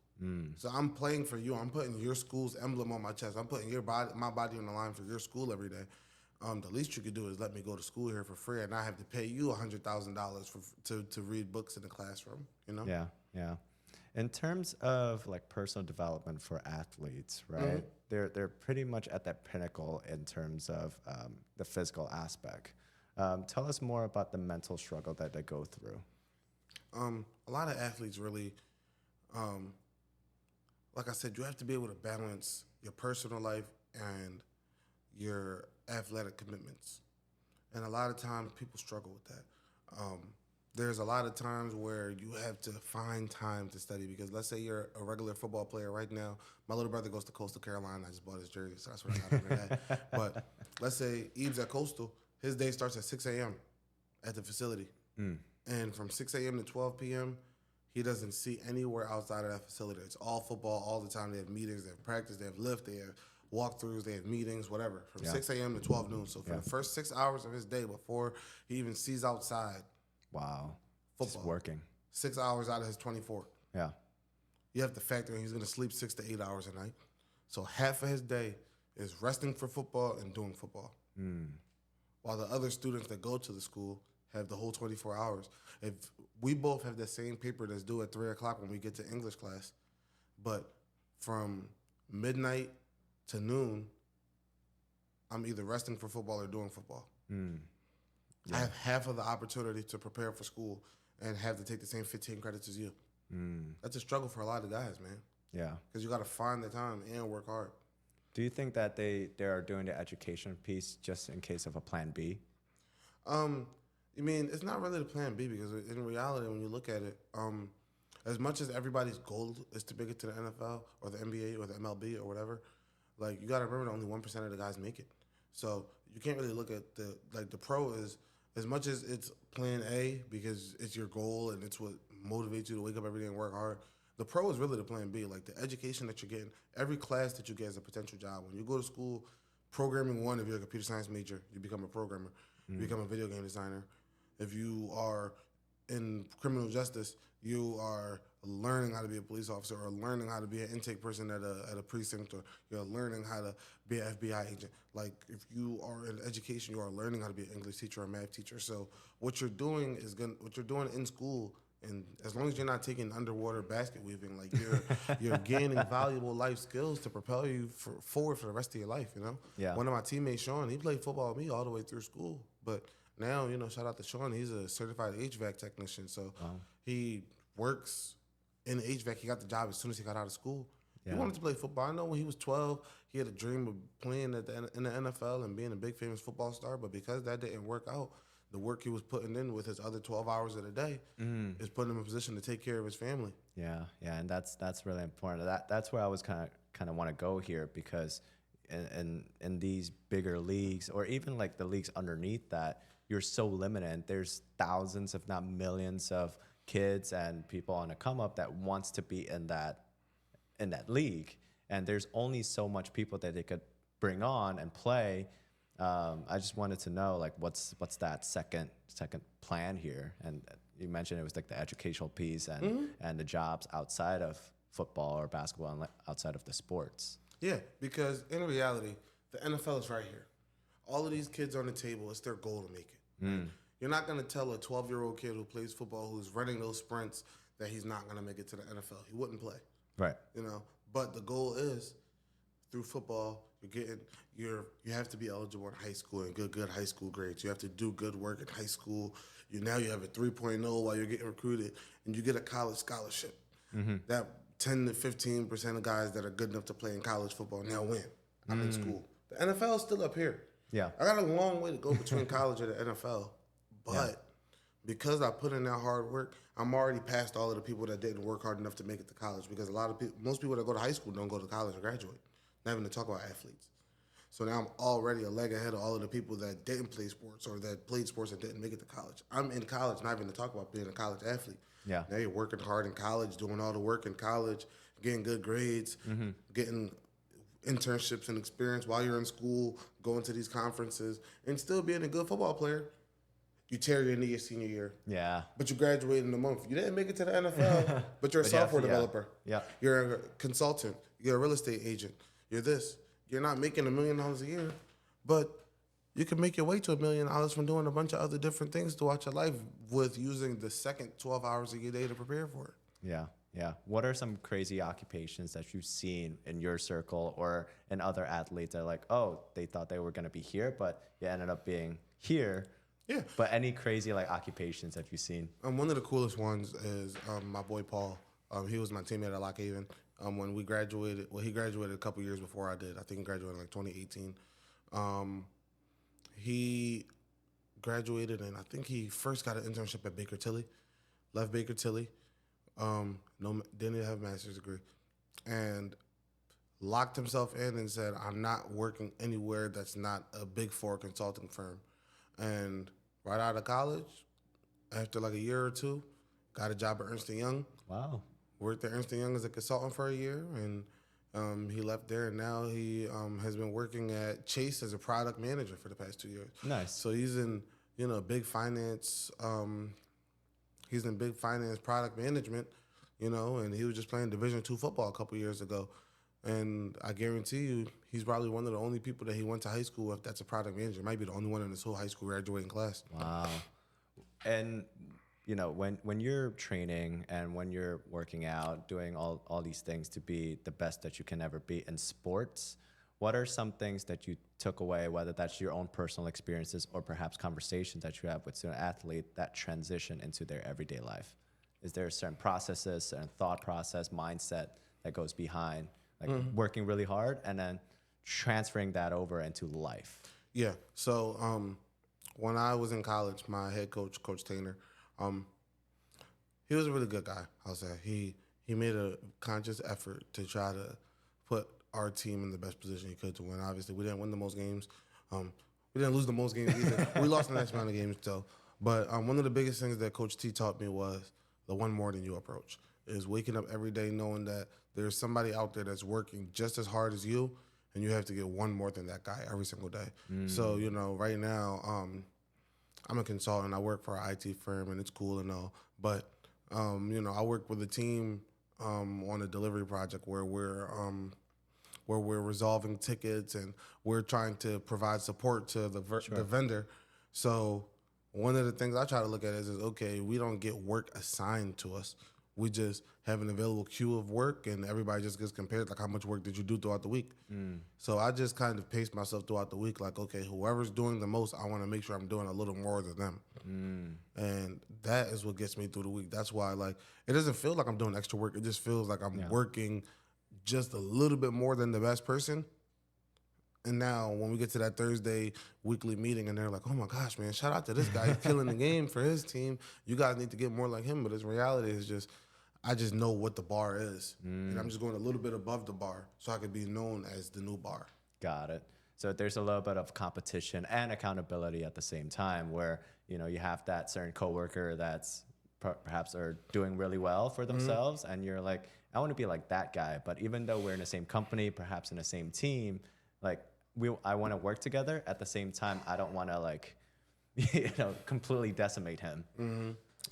So I'm playing for you. I'm putting your school's emblem on my chest. I'm putting my body on the line for your school every day. The least you could do is let me go to school here for free and not have to pay you $100,000 to read books in the classroom. You know? Yeah, yeah. In terms of like personal development for athletes, right? They're pretty much at that pinnacle in terms of the physical aspect. Tell us more about the mental struggle that they go through. A lot of athletes really, like I said, you have to be able to balance your personal life and your athletic commitments. And a lot of times people struggle with that. There's a lot of times where you have to find time to study because let's say you're a regular football player right now. My little brother goes to Coastal Carolina. I just bought his jersey, so that's what I got him today. But let's say Eve's at Coastal. His day starts at 6 a.m. at the facility. And from 6 a.m. to 12 p.m., he doesn't see anywhere outside of that facility. It's all football all the time. They have meetings, they have practice, they have lift, they have walkthroughs, they have meetings, whatever, from 6 a.m. to 12 noon. So for the first 6 hours of his day before he even sees outside, Wow. football. Just working. 6 hours out of his 24. Yeah. You have to factor in he's going to sleep 6 to 8 hours a night. So half of his day is resting for football and doing football. While the other students that go to the school have the whole 24 hours. If we both have the same paper that's due at 3 o'clock when we get to English class, but from midnight to noon, I'm either resting for football or doing football. I have half of the opportunity to prepare for school and have to take the same 15 credits as you. That's a struggle for a lot of guys, man. Yeah. Because you got to find the time and work hard. Do you think that they are doing the education piece just in case of a plan B? I mean, it's not really the plan B because in reality, when you look at it, as much as everybody's goal is to make it to the NFL or the NBA or the MLB or whatever, like you got to remember that only 1% of the guys make it. So you can't really look at the pro is, as much as it's plan A because it's your goal and it's what motivates you to wake up every day and work hard, the pro is really the plan B. Like the education that you're getting, every class that you get is a potential job. When you go to school, programming one, if you're a computer science major, you become a programmer. You become a video game designer. If you are in criminal justice, you are learning how to be a police officer or learning how to be an intake person at a precinct, or you're learning how to be an FBI agent. Like if you are in education, you are learning how to be an English teacher or a math teacher. So what you're doing in school And as long as you're not taking underwater basket weaving, like you're gaining valuable life skills to propel you forward for the rest of your life. Yeah. One of my teammates, Sean, he played football with me all the way through school, but now shout out to Sean. He's a certified HVAC technician, so he works in the HVAC. He got the job as soon as he got out of school. Yeah. He wanted to play football. I know when he was 12, he had a dream of playing in the NFL and being a big famous football star, but because that didn't work out, the work he was putting in with his other 12 hours of the day is putting him in a position to take care of his family. Yeah, and that's really important. That's where I was kind of want to go here, because in these bigger leagues, or even like the leagues underneath that, you're so limited. There's thousands, if not millions, of kids and people on a come up that wants to be in that league, and there's only so much people that they could bring on and play. I just wanted to know, like, what's that second plan here? And you mentioned it was like the educational piece and the jobs outside of football or basketball and outside of the sports. Yeah, because in reality, the NFL is right here. All of these kids on the table, it's their goal to make it. You're not going to tell a 12-year-old kid who plays football, who's running those sprints, that he's not going to make it to the NFL. He wouldn't play. Right. But the goal is, through football, you have to be eligible in high school and good high school grades. You have to do good work in high school. You have a 3.0 while you're getting recruited, and you get a college scholarship. That 10 to 15% of guys that are good enough to play in college football now win. I'm in school. The NFL is still up here. Yeah. I got a long way to go between college and the NFL, but because I put in that hard work, I'm already past all of the people that didn't work hard enough to make it to college, because most people that go to high school don't go to college or graduate. Not even to talk about athletes. So now I'm already a leg ahead of all of the people that didn't play sports or that played sports and didn't make it to college. I'm in college, not even to talk about being a college athlete. Yeah. Now you're working hard in college, doing all the work in college, getting good grades, getting internships and experience while you're in school, going to these conferences, and still being a good football player. You tear your knee your senior year. Yeah. But you graduated in a month. You didn't make it to the NFL, but you're a software developer. Yeah. You're a consultant. You're a real estate agent. You're this. You're not making $1 million a year, but you can make your way to $1 million from doing a bunch of other different things throughout your life with using the second 12 hours of your day to prepare for it. Yeah. Yeah. What are some crazy occupations that you've seen in your circle or in other athletes that are like, oh, they thought they were going to be here, but you ended up being here? Yeah. But any crazy like occupations that you've seen? One of the coolest ones is my boy Paul. He was my teammate at Lock Haven. When we graduated, he graduated a couple years before I did. I think he graduated in like 2018. He graduated, and I think he first got an internship at Baker Tilly. Left Baker Tilly. Didn't have a master's degree, and locked himself in and said, "I'm not working anywhere that's not a Big Four consulting firm." And right out of college, after like a year or two, got a job at Ernst & Young. Wow. Worked at Ernst & Young as a consultant for a year, and he left there, and now he has been working at Chase as a product manager for the past 2 years. Nice. So he's in, big finance. He's in big finance product management, and he was just playing Division II football a couple years ago. And I guarantee you, he's probably one of the only people that he went to high school with that's a product manager. Might be the only one in his whole high school graduating class. Wow. And when you're training and when you're working out, doing all these things to be the best that you can ever be in sports, what are some things that you took away, whether that's your own personal experiences or perhaps conversations that you have with student athlete that transition into their everyday life? Is there certain processes, certain thought process, mindset that goes behind like working really hard and then transferring that over into life? Yeah. So when I was in college, my head coach, Coach Tainer, he was a really good guy, I'll say. He made a conscious effort to try to put our team in the best position he could to win. Obviously, we didn't win the most games. We didn't lose the most games either. We lost the next amount of games, though. But one of the biggest things that Coach T taught me was the one more than you approach, is waking up every day knowing that there's somebody out there that's working just as hard as you, and you have to get one more than that guy every single day. So, right now, I'm a consultant. I work for an IT firm, and it's cool and all. But, I work with a team on a delivery project where we're resolving tickets and we're trying to provide support to the vendor. So, one of the things I try to look at is okay, we don't get work assigned to us. We just have an available queue of work, and everybody just gets compared, like how much work did you do throughout the week. So I just kind of pace myself throughout the week, like, okay, whoever's doing the most, I want to make sure I'm doing a little more than them. And that is what gets me through the week. That's why, like, it doesn't feel like I'm doing extra work. It just feels like I'm working just a little bit more than the best person. And now when we get to that Thursday weekly meeting and they're like, oh my gosh, man, shout out to this guy. He's killing the game for his team. You guys need to get more like him. But his reality is just, I just know what the bar is. And I'm just going a little bit above the bar so I could be known as the new bar. Got it. So there's a little bit of competition and accountability at the same time where, you know, you have that certain coworker that's perhaps are doing really well for themselves. And you're like, I want to be like that guy. But even though we're in the same company, perhaps in the same team, like, I want to work together. At the same time, I don't want to, like, you know, completely decimate him.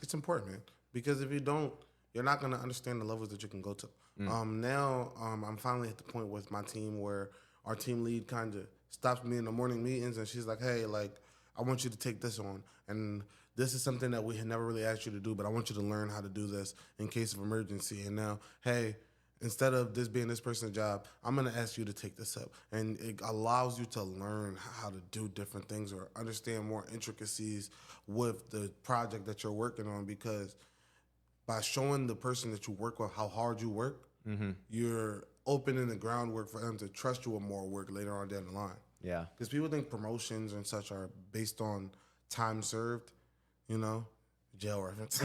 It's important, man, because if you don't, you're not going to understand the levels that you can go to. Now, I'm finally at the point with my team where our team lead kind of stops me in the morning meetings, and she's like, hey, like, I want you to take this on. And this is something that we had never really asked you to do, but I want you to learn how to do this in case of emergency. And now, hey, instead of this being this person's job, I'm going to ask you to take this up. And it allows you to learn how to do different things or understand more intricacies with the project that you're working on, because by showing the person that you work with how hard you work, you're opening the groundwork for them to trust you with more work later on down the line. Yeah. Because people think promotions and such are based on time served, you know? Jail reference.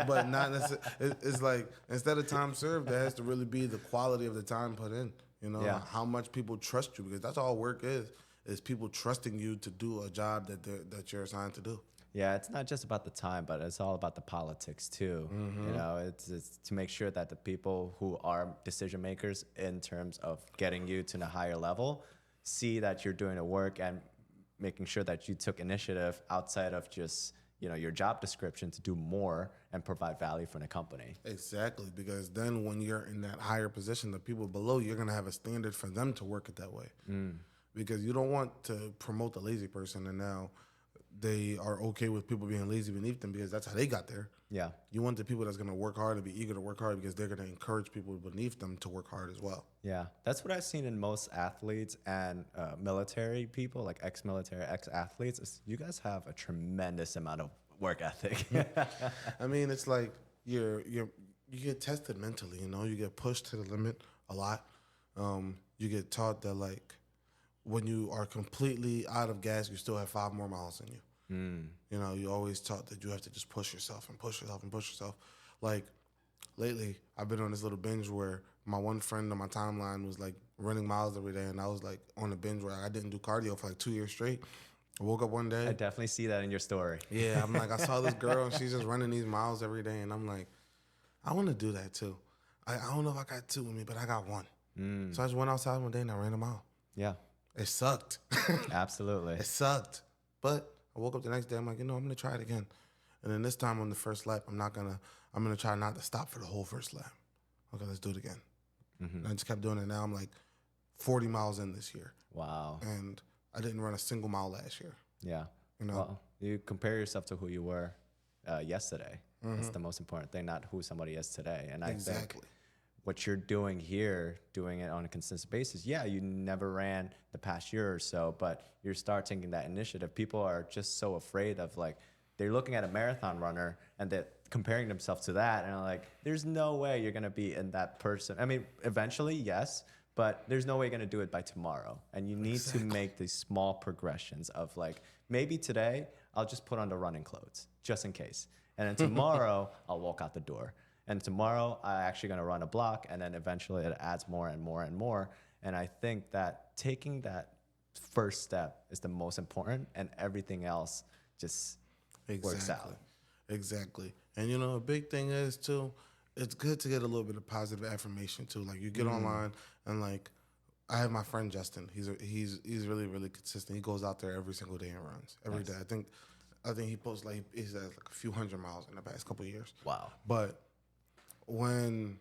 But not necessarily. It's like, instead of time served, there has to really be the quality of the time put in. You know, how much people trust you, because that's all work is people trusting you to do a job that you're assigned to do. Yeah, it's not just about the time, but it's all about the politics too. You know, it's to make sure that the people who are decision makers in terms of getting you to a higher level see that you're doing the work and making sure that you took initiative outside of just, you know, your job description to do more and provide value for the company. Exactly, because then when you're in that higher position, the people below, you're going to have a standard for them to work it that way. Because you don't want to promote the lazy person and now they are okay with people being lazy beneath them because that's how they got there. Yeah. You want the people that's going to work hard and be eager to work hard because they're going to encourage people beneath them to work hard as well. Yeah, that's what I've seen in most athletes and military people, like ex-military, ex-athletes. You guys have a tremendous amount of work ethic. I mean, it's like you get tested mentally, you know? You get pushed to the limit a lot. You get taught that, like, when you are completely out of gas, you still have 5 more miles in you. You know, you always taught that you have to just push yourself and push yourself and push yourself. Like, lately, I've been on this little binge where my one friend on my timeline was, like, running miles every day, and I was, like, on a binge where I didn't do cardio for, like, 2 years straight. I woke up one day. I definitely see that in your story. Yeah, I'm like, I saw this girl, and she's just running these miles every day, and I'm like, I want to do that, too. I don't know if I got 2 with me, but I got 1. So I just went outside one day, and I ran a mile. Yeah. It sucked. Absolutely. It sucked. But I woke up the next day, I'm like, you know, I'm going to try it again. And then this time on the first lap, I'm going to try not to stop for the whole first lap. Okay, let's do it again. And I just kept doing it. Now I'm like 40 miles in this year. Wow. And I didn't run a single mile last year. Yeah. You know? Well, you compare yourself to who you were yesterday. That's the most important thing, not who somebody is today. And I think what you're doing here, doing it on a consistent basis, yeah, you never ran the past year or so, but you start taking that initiative. People are just so afraid of, like, they're looking at a marathon runner and they're comparing themselves to that, and like, there's no way you're gonna be in that person. I mean, eventually, yes, but there's no way you're gonna do it by tomorrow. And you need to make these small progressions of, like, maybe today I'll just put on the running clothes just in case, and then tomorrow I'll walk out the door. And tomorrow, I'm actually going to run a block, and then eventually it adds more and more and more. And I think that taking that first step is the most important, and everything else just works out. Exactly. And, you know, a big thing is, too, it's good to get a little bit of positive affirmation, too. Like, you get online, and, like, I have my friend Justin. He's really, really consistent. He goes out there every single day and runs every day. I think he posts, like, he's at, like, a few hundred miles in the past couple of years. Wow. But when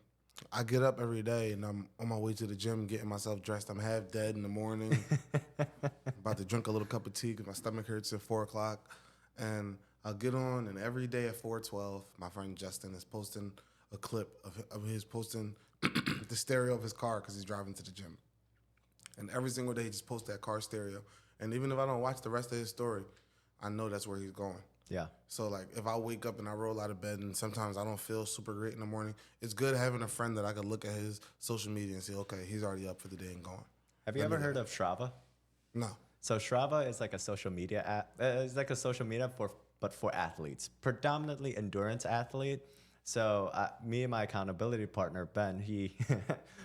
I get up every day and I'm on my way to the gym getting myself dressed, I'm half dead in the morning, about to drink a little cup of tea because my stomach hurts at 4 o'clock. and I'll get on, and every day at 4:12, my friend Justin is posting a clip of his posting the stereo of his car because he's driving to the gym. And every single day, he just posts that car stereo. And even if I don't watch the rest of his story, I know that's where he's going. Yeah. So, like, if I wake up and I roll out of bed and sometimes I don't feel super great in the morning, it's good having a friend that I could look at his social media and say, okay, he's already up for the day and going. Have you ever heard of Strava? No. So Strava is like a social media app. It's like a social media but for athletes, predominantly endurance athlete. So me and my accountability partner Ben,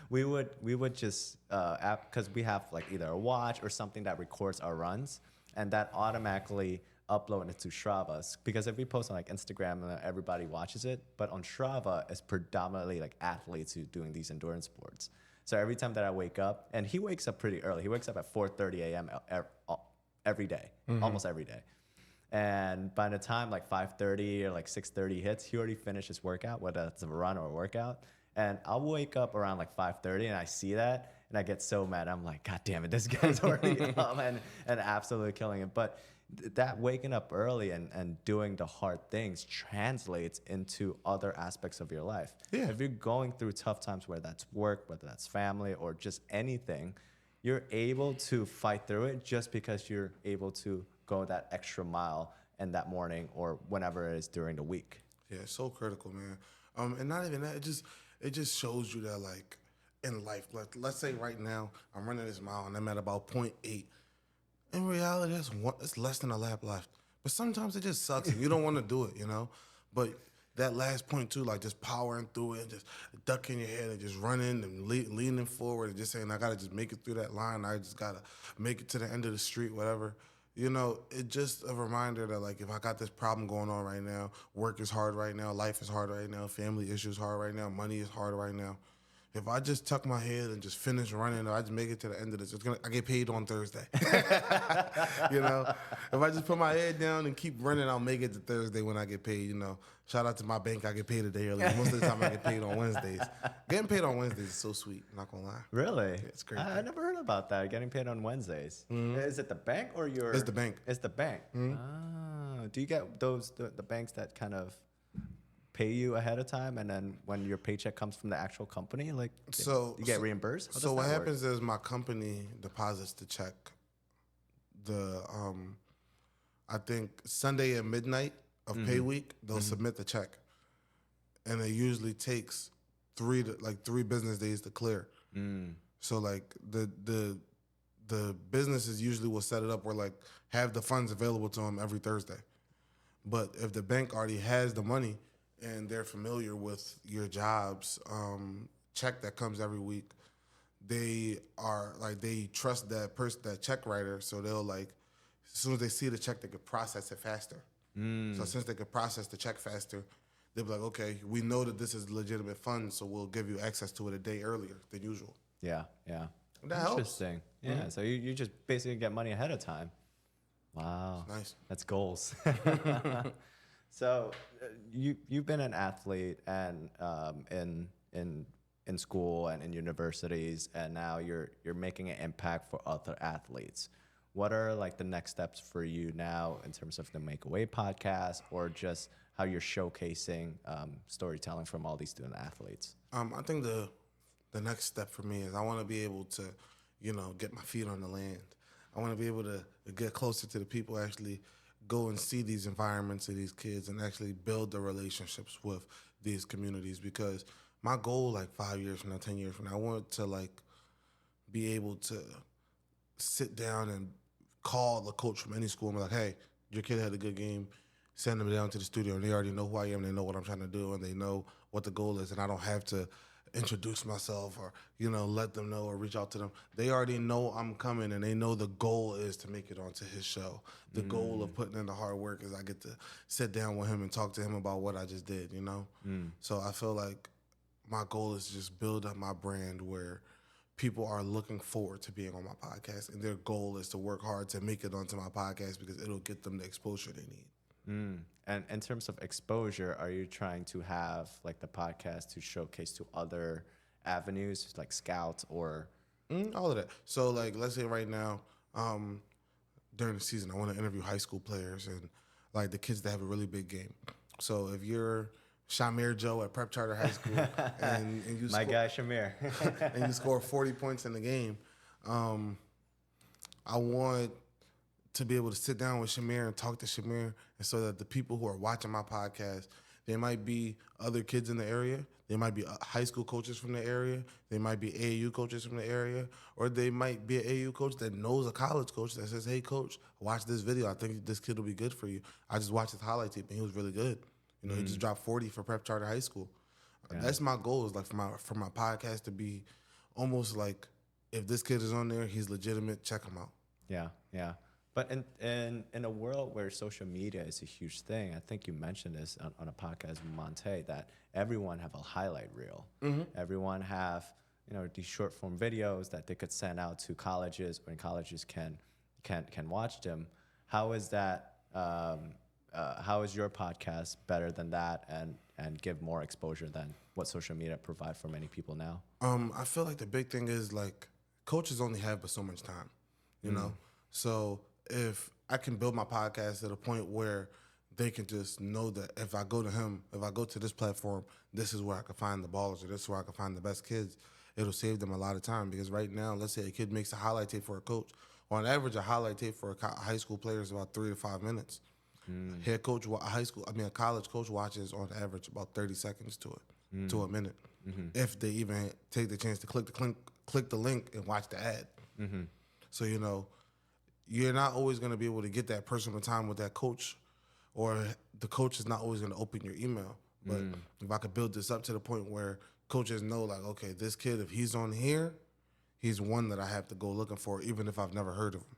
we would just because we have like either a watch or something that records our runs, and that automatically upload it to Strava. Because if we post on like Instagram, everybody watches it, but on Strava, it's predominantly like athletes who are doing these endurance sports. So every time that I wake up, and he wakes up pretty early. He wakes up at 4:30 a.m. Every day, almost every day. And by the time like 5:30 or like 6:30 hits, he already finished his workout, whether it's a run or a workout. And I'll wake up around like 5:30 and I see that and I get so mad. I'm like, God damn it, this guy's already up and absolutely killing it. But that waking up early and doing the hard things translates into other aspects of your life. Yeah. If you're going through tough times, whether that's work, whether that's family, or just anything, you're able to fight through it just because you're able to go that extra mile in that morning or whenever it is during the week. Yeah, it's so critical, man. And not even that, it just shows you that, like, in life, like, let's say right now I'm running this mile and I'm at about 0.8. In reality, it's less than a lap left. But sometimes it just sucks and you don't want to do it, you know? But that last 0.2, like, just powering through it and just ducking your head and just running and leaning forward and just saying, I got to just make it through that line. I just got to make it to the end of the street, whatever. You know, it's just a reminder that, like, if I got this problem going on right now, work is hard right now, life is hard right now, family issues hard right now, money is hard right now. If I just tuck my head and just finish running, or I just make it to the end of this, I get paid on Thursday. You know, if I just put my head down and keep running, I'll make it to Thursday when I get paid. You know, shout out to my bank, I get paid a day early. Most of the time, I get paid on Wednesdays. Getting paid on Wednesdays is so sweet. I'm not gonna lie. Really? Yeah, it's great. I never heard about that. Getting paid on Wednesdays. Is it the bank or your? It's the bank. It's the bank. Oh, do you get the banks that kind of pay you ahead of time, and then when your paycheck comes from the actual company, like, you get reimbursed? So what happens is my company deposits the check. I think Sunday at midnight of pay week, they'll submit the check, and it usually takes 3 business days to clear. So like the businesses usually will set it up where, like, have the funds available to them every Thursday. But if the bank already has the money and they're familiar with your job's check that comes every week, they trust that check writer, so they'll, like, as soon as they see the check, they could process it faster. So since they could process the check faster, they'll be like, okay, we know that this is legitimate funds, so we'll give you access to it a day earlier than usual. Yeah. That helps. Interesting. Yeah. So you just basically get money ahead of time. Wow. Nice. That's goals. So you've been an athlete and in school and in universities, and now you're making an impact for other athletes. What are, like, the next steps for you now in terms of the Make Away podcast, or just how you're showcasing storytelling from all these student athletes? I think the next step for me is I want to be able to, you know, get my feet on the land. I want to be able to get closer to the people, actually go and see these environments of these kids and actually build the relationships with these communities. Because my goal, like, 5 years from now, 10 years from now, I want to, like, be able to sit down and call the coach from any school and be like, hey, your kid had a good game. Send them down to the studio, and they already know who I am. They know what I'm trying to do, and they know what the goal is, and I don't have to introduce myself or, you know, let them know or reach out to them. They already know I'm coming, and they know the goal is to make it onto his show. The goal of putting in the hard work is I get to sit down with him and talk to him about what I just did, you know? So I feel like my goal is to just build up my brand where people are looking forward to being on my podcast, and their goal is to work hard to make it onto my podcast because it'll get them the exposure they need. And in terms of exposure, are you trying to have, like, the podcast to showcase to other avenues, like scouts or? All of that. So, like, let's say right now, during the season, I want to interview high school players, and, like the kids that have a really big game. So if you're Shamir Joe at Prep Charter High School and you My guy Shamir. and you score 40 points in the game, I want to be able to sit down with Shamir and talk to Shamir, and so that the people who are watching my podcast, they might be other kids in the area, they might be high school coaches from the area, they might be AAU coaches from the area, or they might be an AAU coach that knows a college coach that says, hey, coach, watch this video. I think this kid will be good for you. I just watched his highlight tape, and he was really good. You know, he just dropped 40 for Prep Charter High School. Yeah. That's my goal, is like for my podcast to be almost like, if this kid is on there, he's legitimate, check him out. Yeah, yeah. But in a world where social media is a huge thing, I think you mentioned this on a podcast with Monte, that everyone have a highlight reel. Mm-hmm. Everyone have, you know, these short form videos that they could send out to colleges, when colleges can watch them. How is that? How is your podcast better than that, and give more exposure than what social media provide for many people now? I feel like the big thing is, like, coaches only have but so much time, you know? So if I can build my podcast to the point where they can just know that if I go to him, if I go to this platform, this is where I can find the ballers, or this is where I can find the best kids, it'll save them a lot of time. Because right now, let's say a kid makes a highlight tape for a coach. On average, a highlight tape for a high school player is about 3 to 5 minutes. Head coach, a college coach watches on average about 30 seconds to a minute, if they even take the chance to click the link and watch the ad. So, you know, you're not always going to be able to get that personal time with that coach, or the coach is not always going to open your email. But if I could build this up to the point where coaches know, like, okay, this kid, if he's on here, he's one that I have to go looking for, even if I've never heard of him.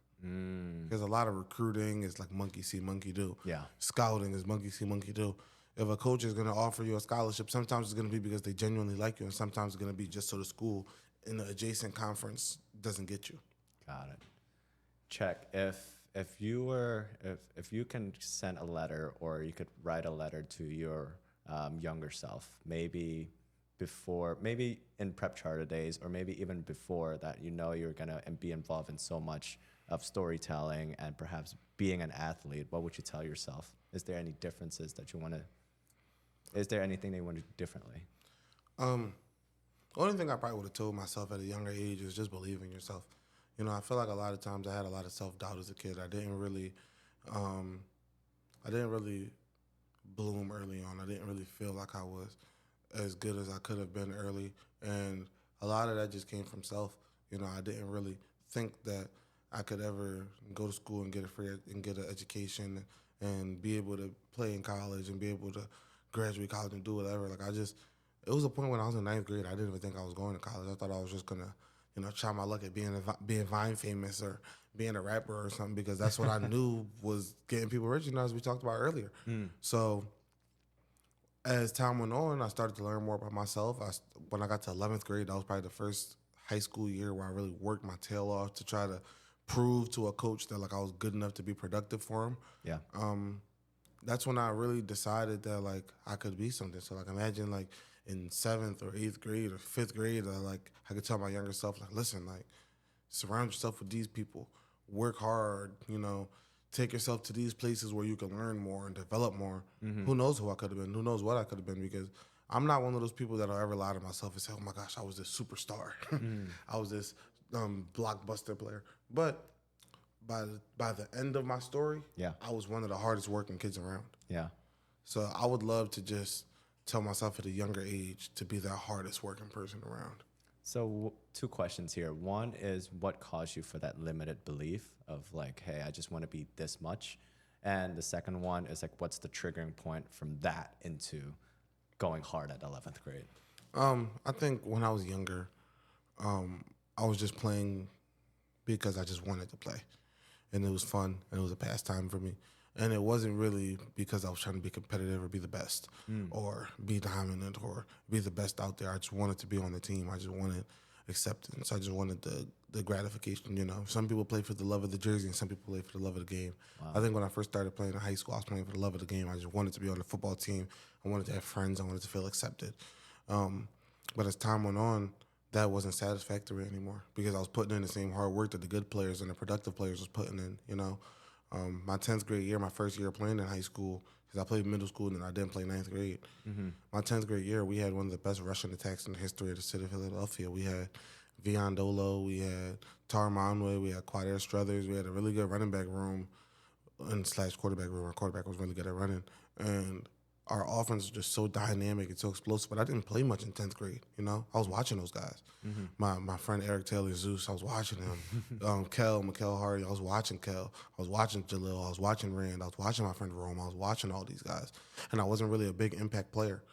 Because a lot of recruiting is like monkey see, monkey do. Yeah. Scouting is monkey see, monkey do. If a coach is going to offer you a scholarship, sometimes it's going to be because they genuinely like you, and sometimes it's going to be just so the school in the adjacent conference doesn't get you. Got it. Cheick, if you can send a letter, or you could write a letter to your younger self, maybe in Prep Charter days, or maybe even before that, you know, you're gonna be involved in so much of storytelling and perhaps being an athlete, what would you tell yourself? Is there any differences that you want to? Is there anything that you want to do differently? The only thing I probably would have told myself at a younger age is just believe in yourself. You know, I feel like a lot of times I had a lot of self-doubt as a kid. I didn't really bloom early on. I didn't really feel like I was as good as I could have been early, and a lot of that just came from self. You know, I didn't really think that I could ever go to school and get an education and be able to play in college and be able to graduate college and do whatever. Like, it was a point when I was in 9th grade, I didn't even think I was going to college. I thought I was just gonna, you know, try my luck at being Vine famous or being a rapper or something, because that's what I knew was getting people rich, you know, as we talked about earlier. So as time went on, I started to learn more about myself. When I got to 11th grade, that was probably the first high school year where I really worked my tail off to try to prove to a coach that, like, I was good enough to be productive for him. Yeah. That's when I really decided that, like, I could be something. So, like, imagine, like, in 7th or 8th grade or 5th grade, I could tell my younger self, like, listen, like, surround yourself with these people, work hard, you know, take yourself to these places where you can learn more and develop more. Who knows who I could have been? Who knows what I could have been? Because I'm not one of those people that'll ever lie to myself and say, oh my gosh, I was this superstar. I was this blockbuster player. But by the end of my story, I was one of the hardest working kids around. Yeah. So I would love to just tell myself at a younger age to be the hardest working person around. So 2 questions here. One is, what caused you for that limited belief of, like, hey, I just want to be this much? And the second one is, like, what's the triggering point from that into going hard at 11th grade? I think when I was younger, I was just playing because I just wanted to play. And it was fun, and it was a pastime for me. And it wasn't really because I was trying to be competitive or be the best or be dominant or be the best out there. I just wanted to be on the team. I just wanted acceptance. I just wanted the gratification, you know. Some people play for the love of the jersey, and some people play for the love of the game. Wow. I think when I first started playing in high school, I was playing for the love of the game. I just wanted to be on the football team. I wanted to have friends. I wanted to feel accepted. But as time went on, that wasn't satisfactory anymore, because I was putting in the same hard work that the good players and the productive players was putting in, you know. My 10th grade year, my first year playing in high school, because I played middle school and then I didn't play ninth grade. My 10th grade year, we had one of the best rushing attacks in the history of the city of Philadelphia. We had Vion Dolo, we had Tar Monway, we had Quadair Struthers, we had a really good running back room and slash quarterback room. Our quarterback was really good at running. And our offense was just so dynamic and so explosive. But I didn't play much in 10th grade, you know? I was watching those guys. My friend Eric Taylor Zeus, I was watching him. Mikael Hardy, I was watching Kel. I was watching Jalil. I was watching Rand. I was watching my friend Rome. I was watching all these guys. And I wasn't really a big impact player.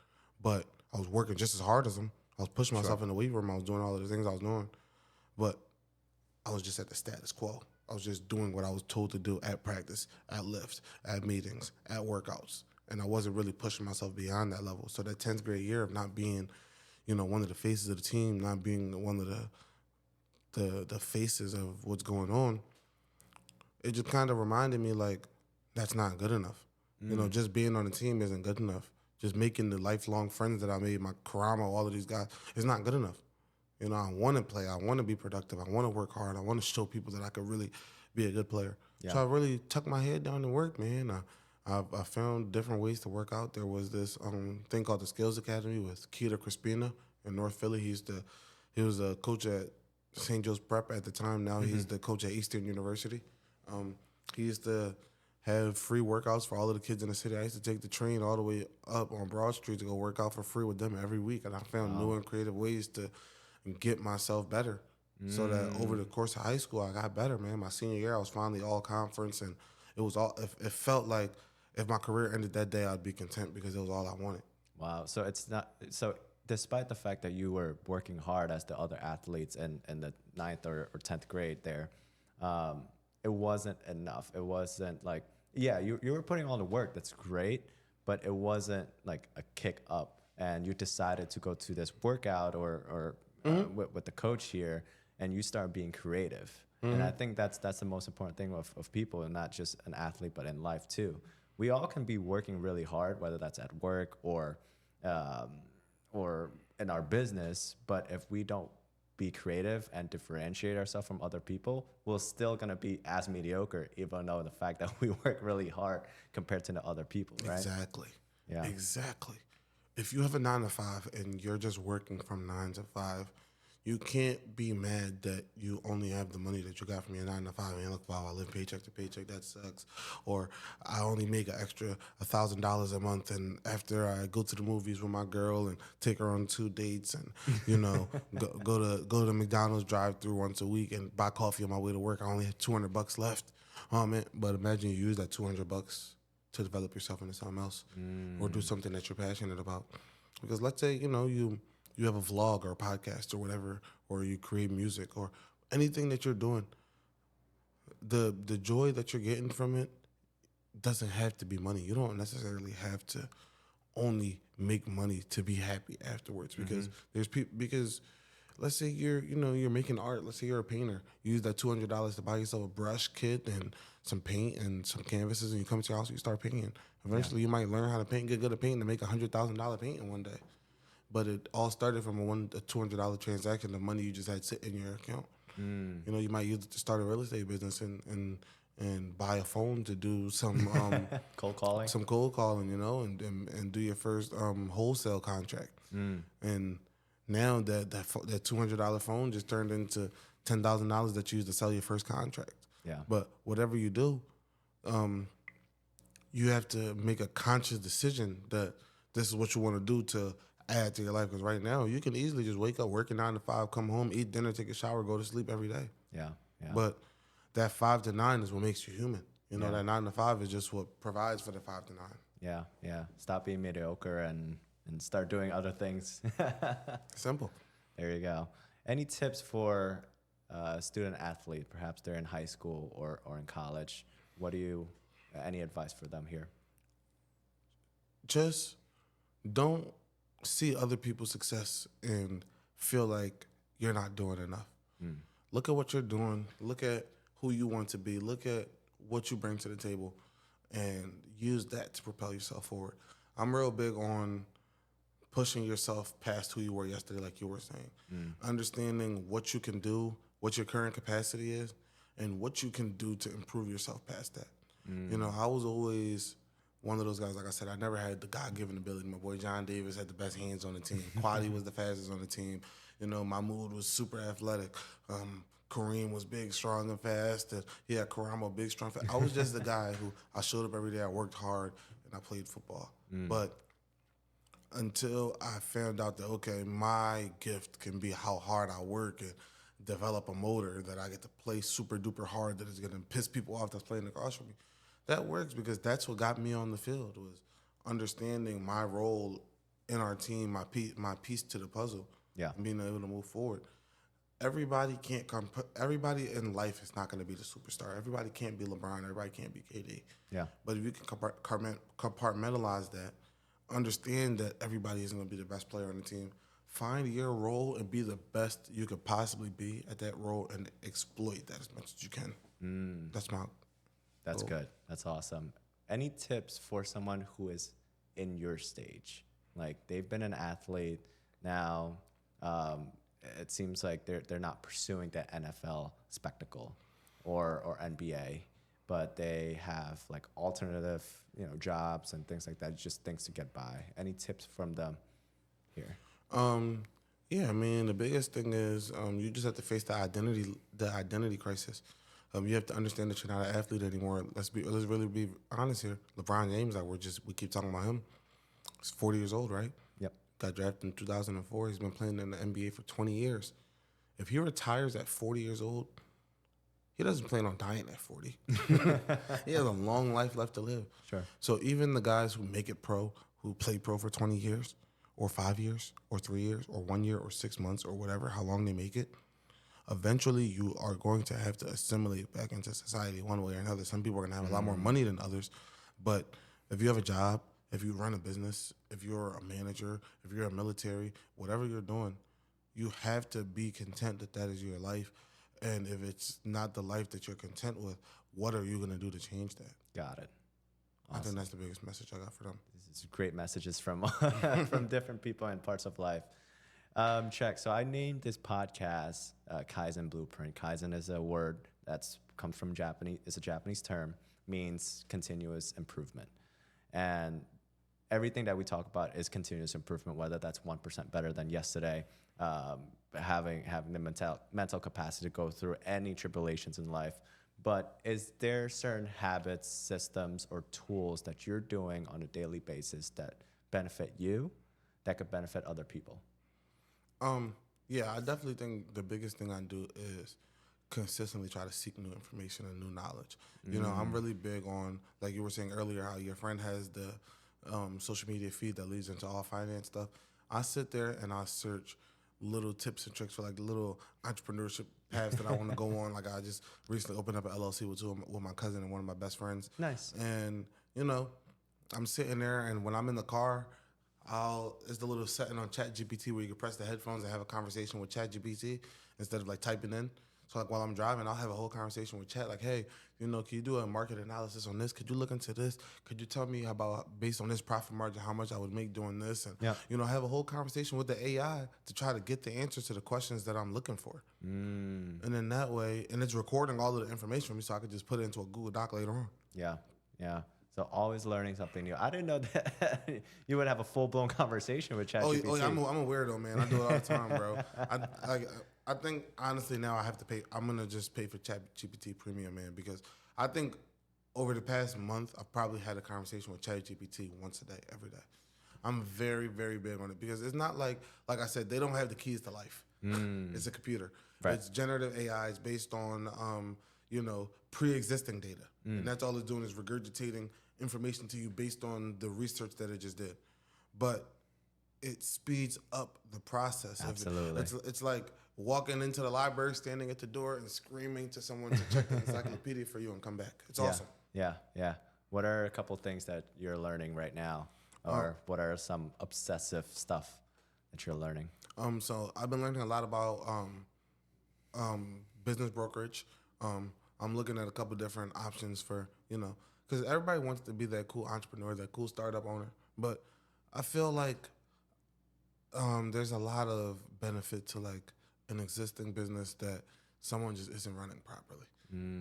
But I was working just as hard as them. I was pushing myself in the weight room. I was doing all of the things I was doing. But I was just at the status quo. I was just doing what I was told to do at practice, at lift, at meetings, at workouts. And I wasn't really pushing myself beyond that level. So that 10th grade year of not being, you know, one of the faces of the team, not being one of the faces of what's going on, it just kind of reminded me, like, that's not good enough. You know, just being on the team isn't good enough. Just making the lifelong friends that I made, my Karama, all of these guys, is not good enough. You know, I want to play. I want to be productive. I want to work hard. I want to show people that I could really be a good player. Yeah. So I really tucked my head down and worked, man. I found different ways to work out. There was this thing called the Skills Academy with Keita Crispina in North Philly. He was a coach at St. Joe's Prep at the time. Now he's the coach at Eastern University. He used to have free workouts for all of the kids in the city. I used to take the train all the way up on Broad Street to go work out for free with them every week. And I found new and creative ways to get myself better. So that over the course of high school, I got better, man. My senior year, I was finally all conference, and it felt like if my career ended that day, I'd be content because it was all I wanted. Wow. So it's not so. Despite the fact that you were working hard as the other athletes in the 9th or 10th grade there, it wasn't enough. It wasn't like, yeah, you were putting all the work. That's great, but it wasn't like a kick up. And you decided to go to this workout or with the coach here, and you start being creative. And I think that's the most important thing of people, and not just an athlete, but in life too. We all can be working really hard, whether that's at work or in our business. But if we don't be creative and differentiate ourselves from other people, we're still gonna be as mediocre, even though the fact that we work really hard compared to the other people, right? Exactly. Yeah. Exactly. If you have a 9 to 5 and you're just working from 9 to 5, you can't be mad that you only have the money that you got from your 9 to 5. And look, wow, I live paycheck to paycheck. That sucks. Or I only make an extra $1,000 a month, and after I go to the movies with my girl and take her on 2 dates, and you know, go to McDonald's drive-through once a week and buy coffee on my way to work, I only have $200 left. Man, but imagine you use that $200 to develop yourself into something else, or do something that you're passionate about. Because let's say, you know, you have a vlog or a podcast or whatever, or you create music or anything that you're doing, the joy that you're getting from it doesn't have to be money. You don't necessarily have to only make money to be happy afterwards, because there's people, because let's say you're making art. Let's say you're a painter. You use that $200 to buy yourself a brush kit and some paint and some canvases, and you come to your house and you start painting. Eventually, you might learn how to paint, get good at painting, and make a $100,000 painting one day. But it all started from a $200 transaction, the money you just had sitting in your account. You know, you might use it to start a real estate business and buy a phone to do some cold calling. some cold calling, you know, and do your first wholesale contract. And now that $200 phone just turned into $10,000 that you use to sell your first contract. Yeah. But whatever you do, you have to make a conscious decision that this is what you want to do to add to your life. Because right now, you can easily just wake up, work a 9 to 5, come home, eat dinner, take a shower, go to sleep every day. Yeah. But that 5 to 9 is what makes you human. You know, that 9 to 5 is just what provides for the 5 to 9. Yeah. Stop being mediocre and start doing other things. Simple. There you go. Any tips for a student athlete, perhaps they're in high school or in college? Any advice for them here? Just don't see other people's success and feel like you're not doing enough. Look at what you're doing. Look at who you want to be. Look at what you bring to the table and use that to propel yourself forward. I'm real big on pushing yourself past who you were yesterday, like you were saying. Understanding what you can do, what your current capacity is, and what you can do to improve yourself past that. You know, I was always one of those guys. Like I said, I never had the God-given ability. My boy John Davis had the best hands on the team. Quaddy was the fastest on the team. You know, Mahmoud was super athletic. Kareem was big, strong, and fast. And yeah, Karamo, big, strong, fast. I was just the guy who I showed up every day. I worked hard and I played football. But until I found out that, okay, my gift can be how hard I work and develop a motor that I get to play super duper hard that is going to piss people off that's playing across from me. That works because that's what got me on the field, was understanding my role in our team, my piece to the puzzle, and being able to move forward. Everybody can't come. Everybody in life is not going to be the superstar. Everybody can't be LeBron. Everybody can't be KD. Yeah. But if you can compartmentalize that, understand that everybody isn't going to be the best player on the team. Find your role and be the best you could possibly be at that role and exploit that as much as you can. That's my That's goal. good. That's awesome. Any tips for someone who is in your stage? Like they've been an athlete now. It seems like they're not pursuing the NFL spectacle or NBA, but they have like alternative, jobs and things like that, just things to get by. Any tips from them here? Yeah, I mean, the biggest thing is you just have to face the identity crisis. You have to understand that you're not an athlete anymore. Let's really be honest here. LeBron James, we keep talking about him. He's 40 years old, right? Yep. Got drafted in 2004. He's been playing in the NBA for 20 years. If he retires at 40 years old, he doesn't plan on dying at 40. He has a long life left to live. Sure. So even the guys who make it pro, who play pro for 20 years, or 5 years, or 3 years, or 1 year, or 6 months, or whatever, how long they make it, eventually you are going to have to assimilate back into society one way or another. Some people are going to have a lot more money than others, but if you have a job, if you run a business, if you're a manager, if you're a military, whatever you're doing, you have to be content that that is your life. And if it's not the life that you're content with, what are you going to do to change that? Got it. I think that's the biggest message I got for them. This is great messages from from different people and parts of life. Cheick, so I named this podcast Kaizen Blueprint. Kaizen is a word that's comes from Japanese. It's a Japanese term, means continuous improvement, and everything that we talk about is continuous improvement. Whether that's 1% better than yesterday, having the mental capacity to go through any tribulations in life. But is there certain habits, systems, or tools that you're doing on a daily basis that benefit you, that could benefit other people? Yeah, I definitely think the biggest thing I do is consistently try to seek new information and new knowledge. You know, I'm really big on, like you were saying earlier, how your friend has the social media feed that leads into all finance stuff. I sit there and I search little tips and tricks for like little entrepreneurship paths that I want to go on. Like I just recently opened up an LLC with my cousin and one of my best friends. Nice. And, I'm sitting there, and when I'm in the car, it's the little setting on ChatGPT where you can press the headphones and have a conversation with ChatGPT instead of like typing in. So like while I'm driving, I'll have a whole conversation with Chat, like, hey, can you do a market analysis on this? Could you look into this? Could you tell me about, based on this profit margin, how much I would make doing this? And, have a whole conversation with the AI to try to get the answers to the questions that I'm looking for. And then that way, and it's recording all of the information for me so I could just put it into a Google Doc later on. Yeah. So always learning something new. I didn't know that you would have a full-blown conversation with ChatGPT. Oh, yeah, I'm a weirdo, man. I do it all the time, bro. I think, honestly, now I have to pay. I'm going to just pay for ChatGPT Premium, man, because I think over the past month, I've probably had a conversation with ChatGPT once a day, every day. I'm very, very big on it because it's not like I said, they don't have the keys to life. It's a computer. Right. It's generative AI. It's based on, pre-existing data. And that's all it's doing is regurgitating information to you based on the research that it just did. But it speeds up the process. Absolutely. It's like walking into the library, standing at the door, and screaming to someone to check the encyclopedia for you and come back. It's awesome. Yeah. What are a couple things that you're learning right now? Or what are some obsessive stuff that you're learning? So I've been learning a lot about business brokerage. I'm looking at a couple different options for, because everybody wants to be that cool entrepreneur, that cool startup owner. But I feel like there's a lot of benefit to like an existing business that someone just isn't running properly.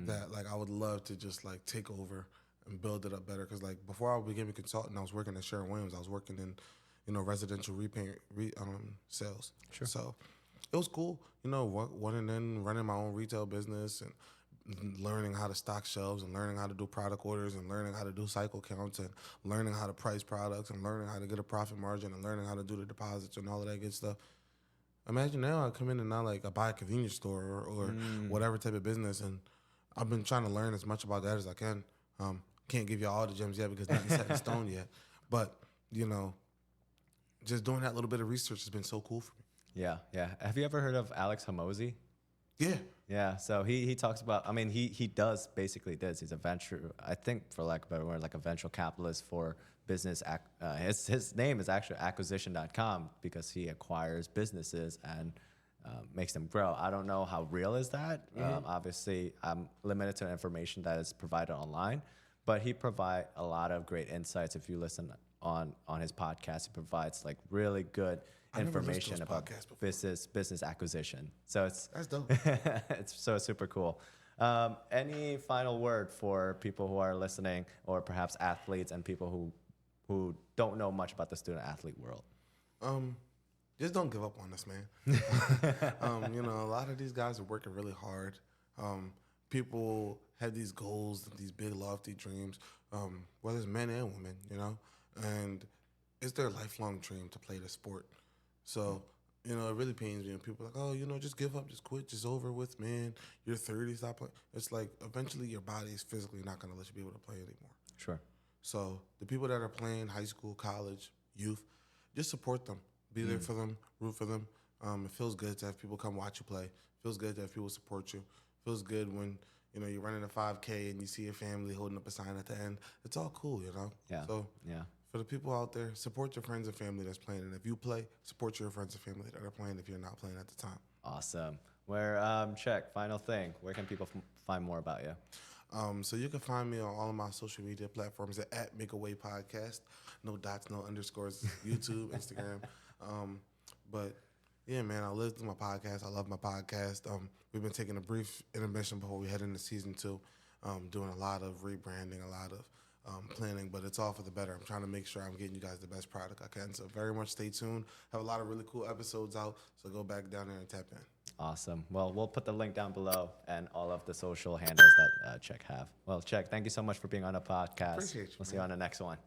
That like I would love to just like take over and build it up better. Because like before I became a consultant, I was working at Sherwin-Williams. I was working in, residential repaint sales. Sure. So it was cool, running my own retail business and learning how to stock shelves and learning how to do product orders and learning how to do cycle counts and learning how to price products and learning how to get a profit margin and learning how to do the deposits and all of that good stuff. Imagine now I come in and now like I buy a convenience store or whatever type of business, and I've been trying to learn as much about that as I can. Can't give you all the gems yet because nothing's set in stone yet. But, just doing that little bit of research has been so cool for me. Yeah, yeah. Have you ever heard of Alex Hormozi? Yeah. Yeah, so he talks about, I mean, he does basically this. He's a venture, I think for lack of a better word, like a venture capitalist for business. His name is actually acquisition.com because he acquires businesses and makes them grow. I don't know how real is that. Obviously, I'm limited to the information that is provided online, but he provides a lot of great insights. If you listen on his podcast, he provides like really good information about business acquisition. So That's dope. it's so super cool. Any final word for people who are listening, or perhaps athletes and people who don't know much about the student athlete world? Just don't give up on us, man. A lot of these guys are working really hard. People have these goals, these big lofty dreams, whether it's men and women, and it's their lifelong dream to play the sport. So, it really pains me when people are like, oh, just give up, just quit, just over with, man. You're 30, stop playing. It's like eventually your body is physically not going to let you be able to play anymore. Sure. So the people that are playing high school, college, youth, just support them. Be there for them, root for them. It feels good to have people come watch you play. It feels good to have people support you. It feels good when, you're running a 5K and you see your family holding up a sign at the end. It's all cool, Yeah. So yeah. for the people out there, support your friends and family that's playing. And if you play, support your friends and family that are playing if you're not playing at the time. Awesome. Cheick, final thing. Where can people find more about you? So you can find me on all of my social media platforms at Make a Way Podcast. No dots, no underscores. YouTube, Instagram. But yeah, man, I listen to my podcast. I love my podcast. We've been taking a brief intermission before we head into season 2. Doing a lot of rebranding, a lot of planning, but it's all for the better. I'm trying to make sure I'm getting you guys the best product I can. So very much stay tuned. Have a lot of really cool episodes out. So go back down there and tap in. Awesome. Well, we'll put the link down below and all of the social handles that Cheick have. Well, Cheick, thank you so much for being on the podcast. Appreciate you, We'll see you on the next one.